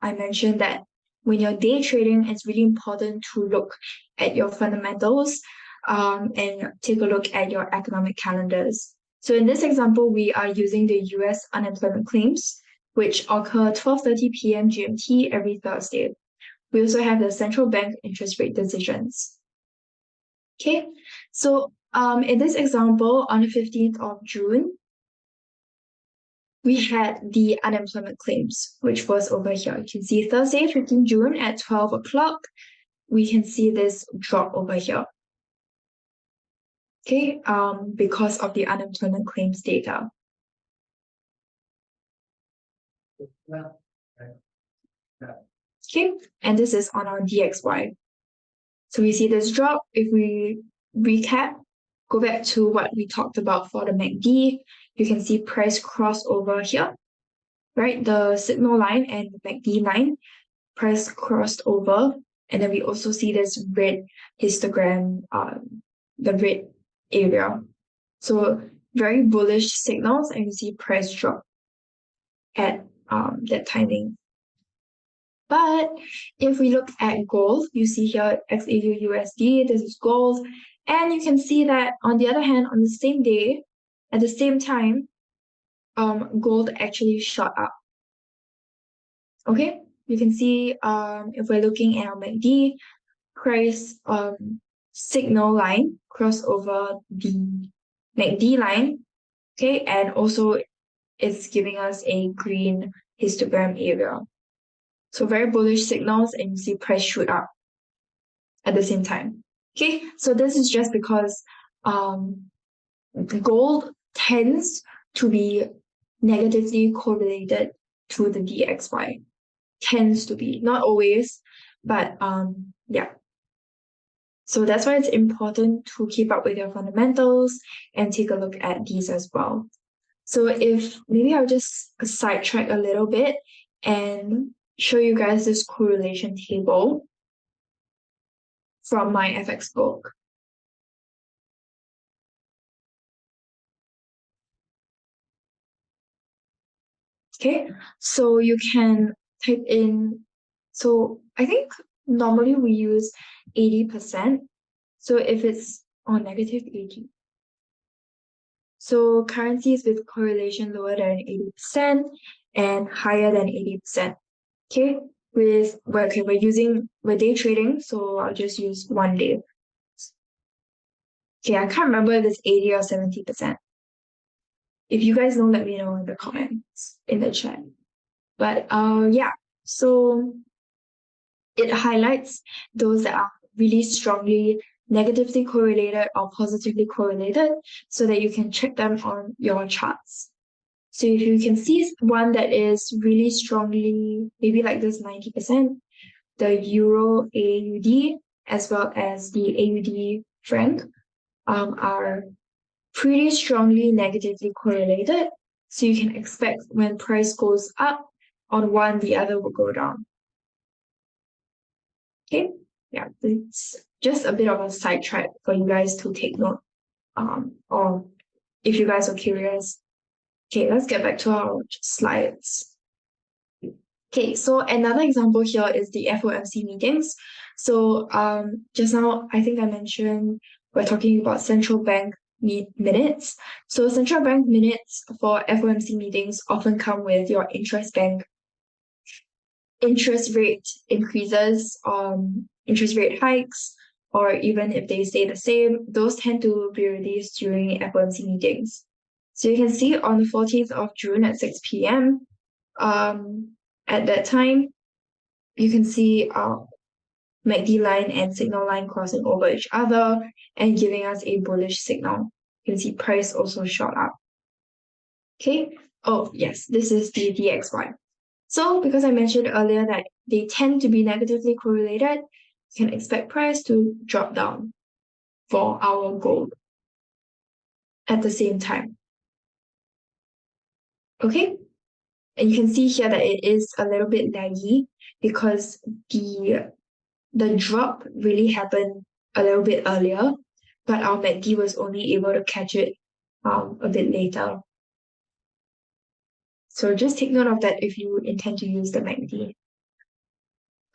I mentioned that when you're day trading, it's really important to look at your fundamentals and take a look at your economic calendars. So in this example, we are using the US unemployment claims, which occur 12:30 p.m. GMT every Thursday. We also have the central bank interest rate decisions. Okay, so in this example, on the 15th of June, we had the unemployment claims, which was over here. You can see Thursday, 15th June at 12 o'clock, we can see this drop over here. Okay, because of the unemployment claims data. Okay, and this is on our DXY. So we see this drop. If we recap, go back to what we talked about for the MACD, you can see price cross over here, right? The signal line and the MACD line, price crossed over. And then we also see this red histogram, the red area. So very bullish signals, and you see price drop at that timing. But if we look at gold, you see here XAU USD, this is gold. And you can see that on the other hand, on the same day, at the same time, gold actually shot up. Okay, you can see if we're looking at our MACD, price signal line cross over the MACD line. Okay, and also it's giving us a green histogram area. So very bullish signals, and you see price shoot up at the same time. Okay, so this is just because gold tends to be negatively correlated to the DXY. Tends to be, not always, but yeah. So that's why it's important to keep up with your fundamentals and take a look at these as well. So if maybe I'll just sidetrack a little bit and show you guys this correlation table from my FX book. Okay, so you can type in, so I think normally we use 80%. So if it's on negative 80. So currencies with correlation lower than 80% and higher than 80%. Okay, we're day trading, so I'll just use 1 day. Okay, I can't remember if it's 80 or 70%. If you guys know, let me know in the comments in the chat. But yeah, so it highlights those that are really strongly negatively correlated or positively correlated so that you can check them on your charts. So if you can see one that is really strongly, maybe like this 90%, the Euro AUD as well as the AUD franc are pretty strongly negatively correlated. So you can expect when price goes up on one, the other will go down. Okay, yeah, it's just a bit of a sidetrack for you guys to take note. Or if you guys are curious. Okay, let's get back to our slides. Okay, so another example here is the FOMC meetings. So just now, I think I mentioned we're talking about central bank minutes. So central bank minutes for FOMC meetings often come with your interest rate increases, interest rate hikes, or even if they stay the same, those tend to be released during FOMC meetings. So you can see on the 14th of June at 6 p.m., at that time, you can see MACD line and signal line crossing over each other and giving us a bullish signal. You can see price also shot up. Okay. Oh, yes, this is the DXY. So because I mentioned earlier that they tend to be negatively correlated, you can expect price to drop down for our gold at the same time. Okay. And you can see here that it is a little bit laggy because the drop really happened a little bit earlier, but our MACD was only able to catch it a bit later. So just take note of that if you intend to use the MACD.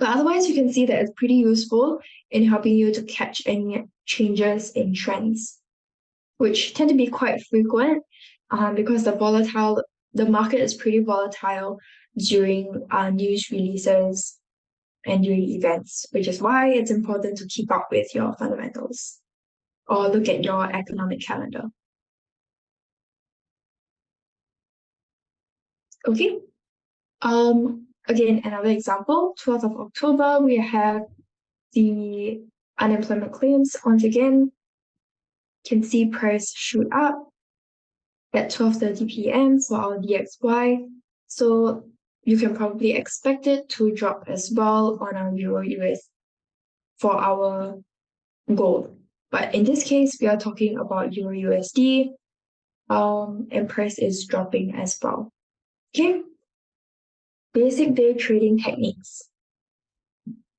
But otherwise, you can see that it's pretty useful in helping you to catch any changes in trends, which tend to be quite frequent because the market is pretty volatile during news releases and during events, which is why it's important to keep up with your fundamentals or look at your economic calendar. Okay. Again, another example, 12th of October, we have the unemployment claims. Once again, can see price shoot up at 12:30 p.m. for our DXY. So you can probably expect it to drop as well on our Euro US for our gold. But in this case, we are talking about Euro USD, and price is dropping as well. Okay. Basic day trading techniques.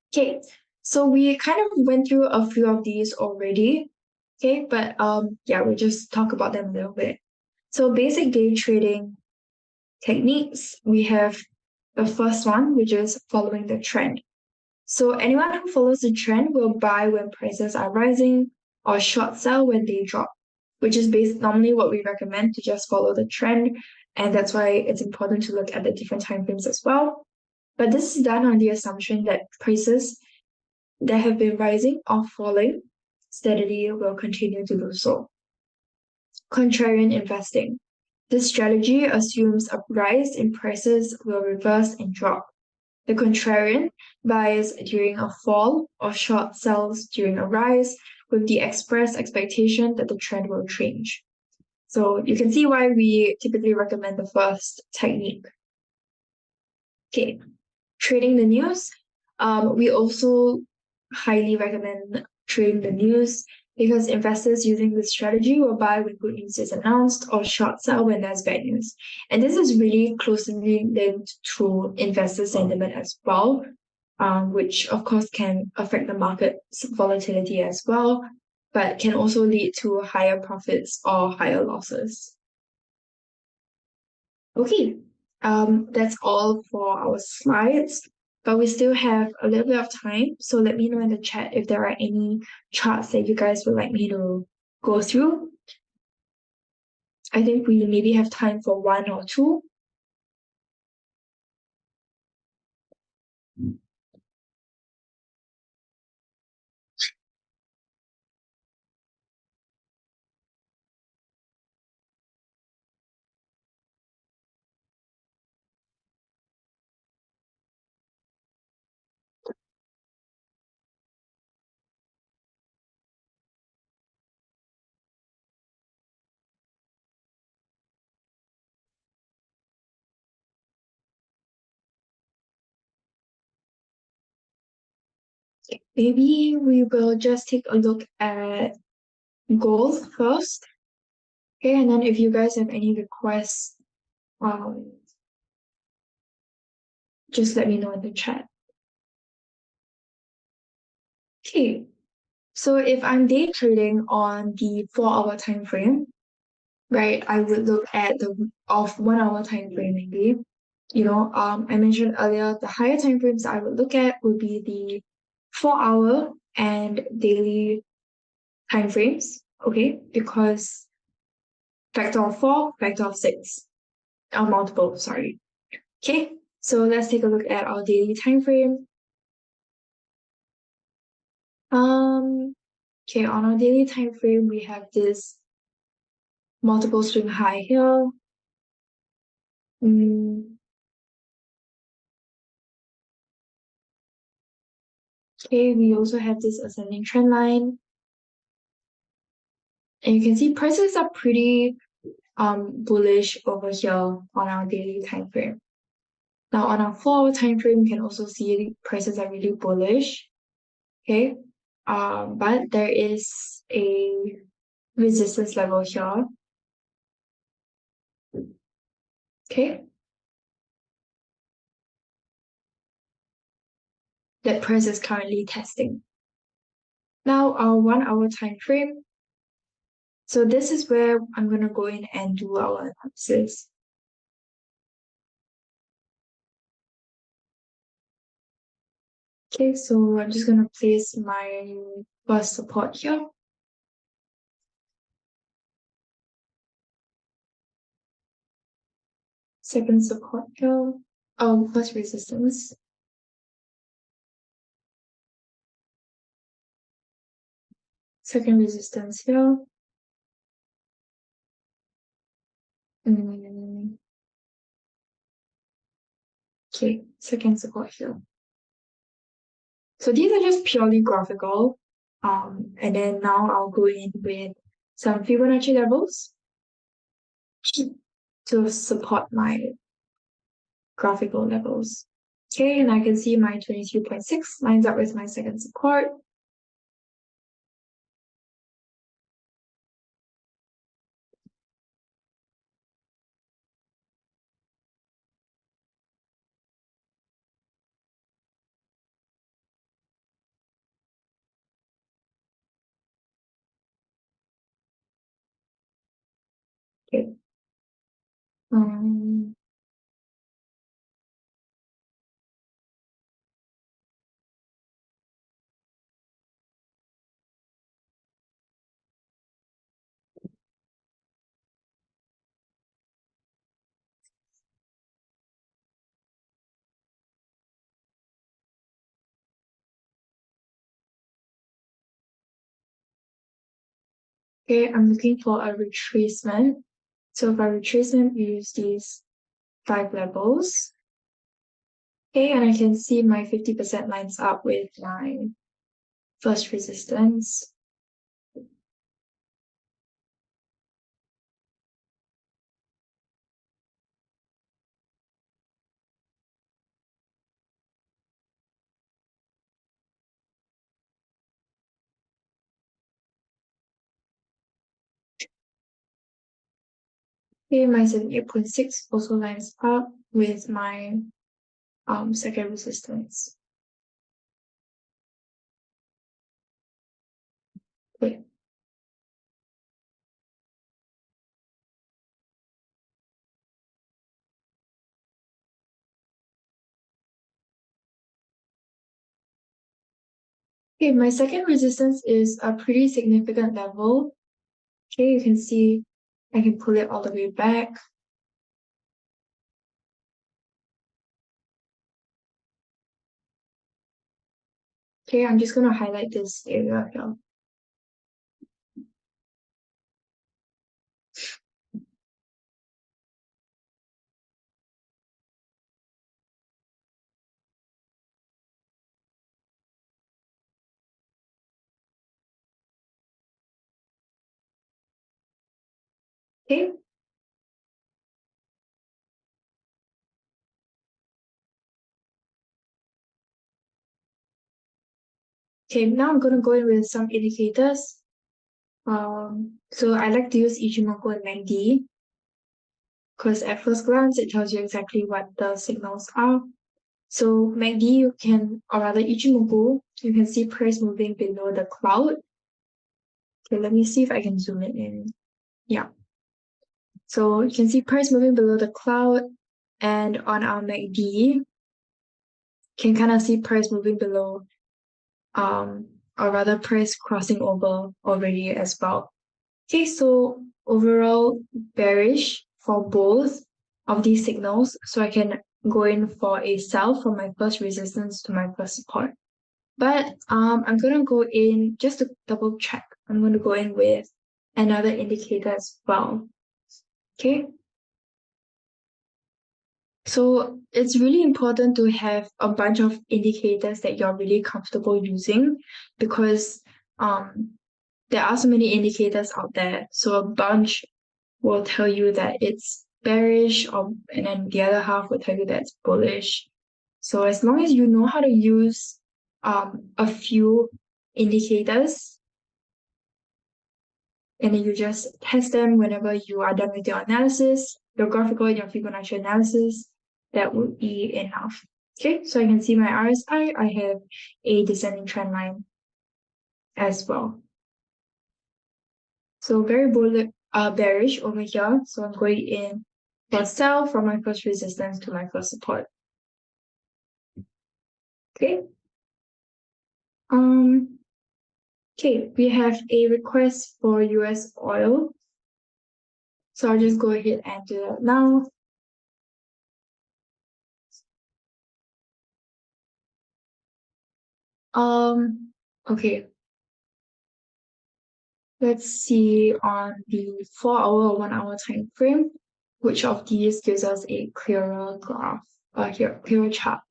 Okay, so we kind of went through a few of these already. Okay, but yeah, we'll just talk about them a little bit. So basic day trading techniques, we have the first one, which is following the trend. So anyone who follows the trend will buy when prices are rising or short sell when they drop, which is normally what we recommend, to just follow the trend. And that's why it's important to look at the different time frames as well. But this is done on the assumption that prices that have been rising or falling steadily will continue to do so. Contrarian investing. This strategy assumes a rise in prices will reverse and drop. The contrarian buys during a fall or short sells during a rise with the express expectation that the trend will change. So you can see why we typically recommend the first technique. Okay, trading the news. We also highly recommend trading the news because investors using this strategy will buy when good news is announced or short sell when there's bad news. And this is really closely linked to investor sentiment as well, which of course can affect the market's volatility as well, but can also lead to higher profits or higher losses. Okay, that's all for our slides, but we still have a little bit of time. So let me know in the chat if there are any charts that you guys would like me to go through. I think we maybe have time for one or two. Maybe we will just take a look at gold first. Okay, and then if you guys have any requests, just let me know in the chat. Okay, so if I'm day trading on the 4-hour time frame, right, I would look at the 1 hour time frame maybe. I mentioned earlier the higher time frames I would look at would be the 4-hour and daily time frames, okay? Because factor of 4, factor of 6, or multiple, sorry. Okay, so let's take a look at our daily time frame. Okay, on our daily time frame, we have this multiple swing high here. Okay, we also have this ascending trend line. And you can see prices are pretty bullish over here on our daily time frame. Now on our 4-hour time frame, you can also see prices are really bullish. Okay. But there is a resistance level here. Okay. That price is currently testing. Now our 1-hour time frame. So this is where I'm gonna go in and do our analysis. Okay, so I'm just gonna place my first support here. Second support here. Oh, first resistance. Second resistance here. Okay, second support here. So these are just purely graphical. And then now I'll go in with some Fibonacci levels to support my graphical levels. Okay, and I can see my 23.6 lines up with my second support. Okay. Okay, I'm looking for a retracement. So for retracement, we use these 5 levels. Okay, and I can see my 50% lines up with my first resistance. Okay, my 78.6 also lines up with my second resistance. Okay. Okay, my second resistance is a pretty significant level. Okay, you can see I can pull it all the way back. Okay, I'm just gonna highlight this area here. Okay. Okay, now I'm gonna go in with some indicators. So I like to use Ichimoku and MACD because at first glance it tells you exactly what the signals are. So MACD you can, or rather Ichimoku, you can see price moving below the cloud. Okay, let me see if I can zoom it in. Yeah. So you can see price moving below the cloud, and on our MACD, can kind of see price moving below, or rather price crossing over already as well. Okay, so overall bearish for both of these signals. So I can go in for a sell from my first resistance to my first support. But I'm gonna go in just to double check. I'm gonna go in with another indicator as well. Okay. So it's really important to have a bunch of indicators that you're really comfortable using because there are so many indicators out there. So a bunch will tell you that it's bearish, and then the other half will tell you that it's bullish. So as long as you know how to use a few indicators, and then you just test them whenever you are done with your analysis, your graphical and your Fibonacci analysis, that would be enough. Okay, so I can see my RSI, I have a descending trend line as well. So very bearish over here. So I'm going in for sell from my first resistance to my first support. Okay. Okay, we have a request for US oil. So I'll just go ahead and do that now. Okay. Let's see on the 4-hour or 1-hour time frame, which of these gives us a clearer graph, clearer chart.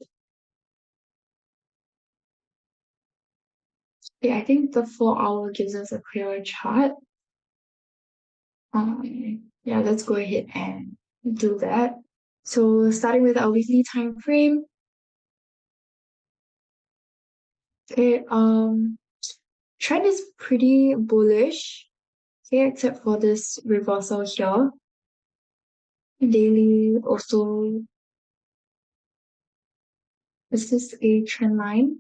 Yeah, I think the 4-hour gives us a clearer chart. Yeah, let's go ahead and do that. So starting with our weekly time frame. Okay, trend is pretty bullish. Okay, except for this reversal here. Daily also, is this a trend line?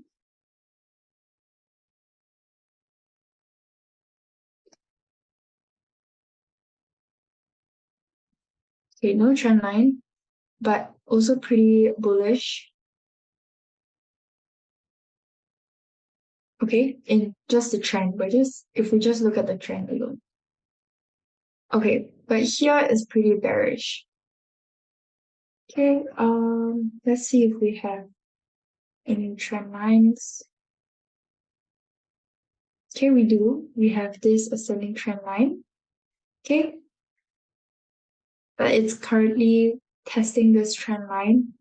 Okay, no trend line, but also pretty bullish. Okay, in just the trend, but just if we just look at the trend alone. Okay, but here is pretty bearish. Okay, let's see if we have any trend lines. Okay, we do. We have this ascending trend line. Okay, but it's currently testing this trend line.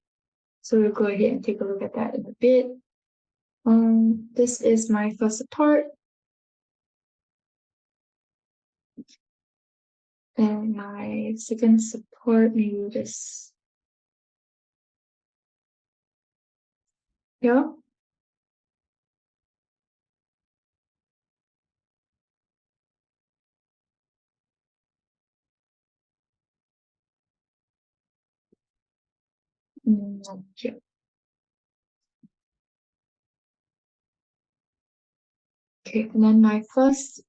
So we'll go ahead and take a look at that in a bit. This is my first support. And my second support, maybe this. Yeah. Here. Okay, and then my first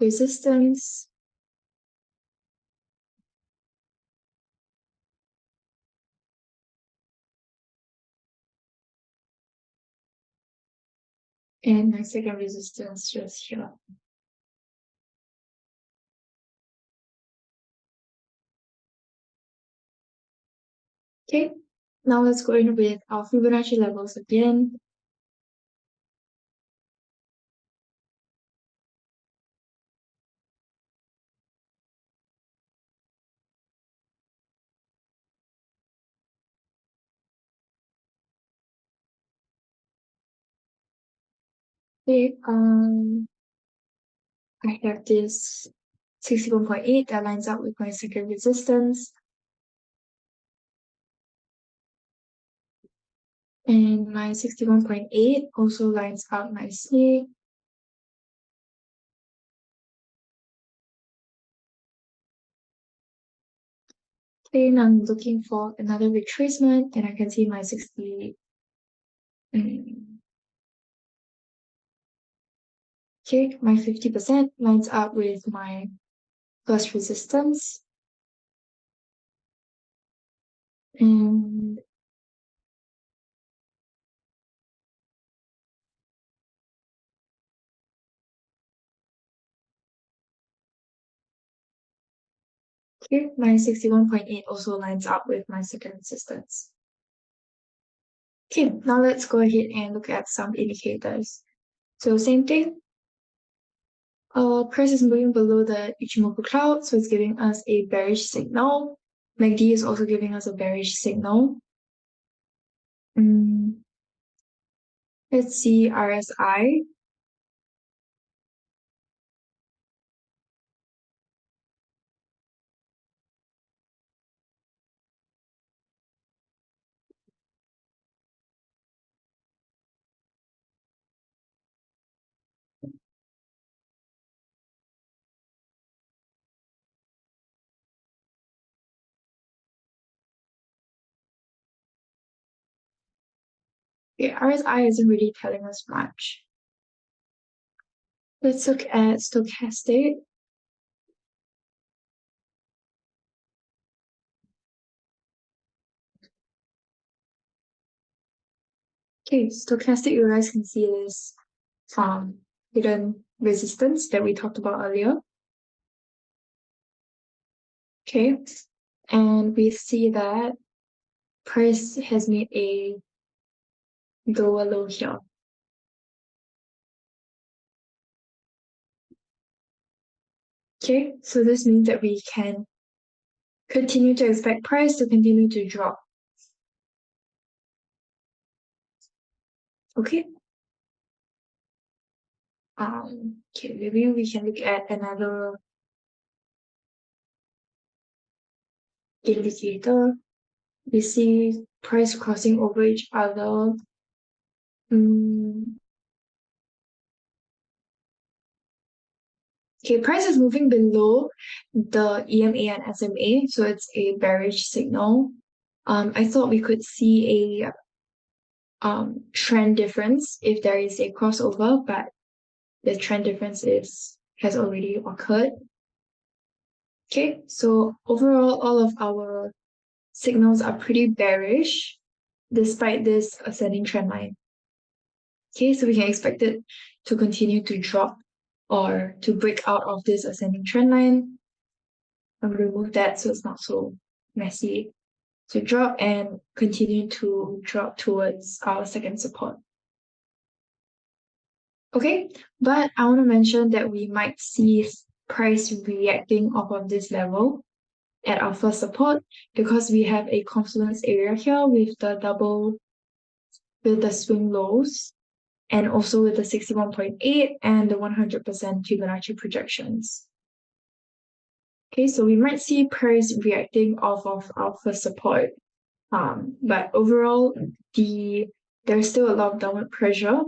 resistance and my second resistance just here. Okay, now let's go in with our Fibonacci levels again. Okay, I have this 61.8 that lines up with my second resistance. And my 61.8 also lines up nicely. Then I'm looking for another retracement, and I can see my 60. Okay, my 50% lines up with my first resistance. And here, my 61.8 also lines up with my second resistance. Okay, now let's go ahead and look at some indicators. So same thing. Price is moving below the Ichimoku cloud, so it's giving us a bearish signal. MACD is also giving us a bearish signal. Let's see RSI. Okay, RSI isn't really telling us much. Let's look at stochastic. Okay, stochastic, you guys can see this hidden resistance that we talked about earlier. Okay, and we see that price has made a lower low here. Okay, so this means that we can continue to expect price to continue to drop. Okay. Okay, maybe we can look at another indicator. We see price crossing over each other. Okay, price is moving below the EMA and SMA, so it's a bearish signal. I thought we could see a trend difference if there is a crossover, but the trend difference has already occurred. Okay, so overall, all of our signals are pretty bearish despite this ascending trend line. Okay, so we can expect it to continue to drop or to break out of this ascending trend line. I'm going to remove that so it's not so messy. To drop and continue to drop towards our second support. Okay, but I want to mention that we might see price reacting off of this level at our first support because we have a confluence area here with the swing lows and also with the 61.8 and the 100% Fibonacci projections. Okay, so we might see price reacting off of our first support. But overall, there's still a lot of downward pressure.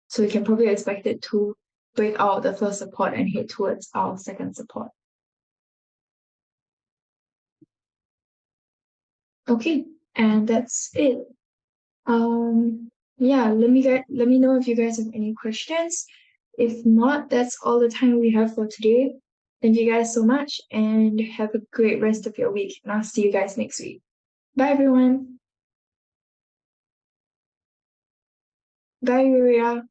So we can probably expect it to break out the first support and head towards our second support. Okay, And that's it. Yeah, let me know if you guys have any questions. If not, that's all the time we have for today. Thank you guys so much and have a great rest of your week. And I'll see you guys next week. Bye everyone. Bye, Yuria.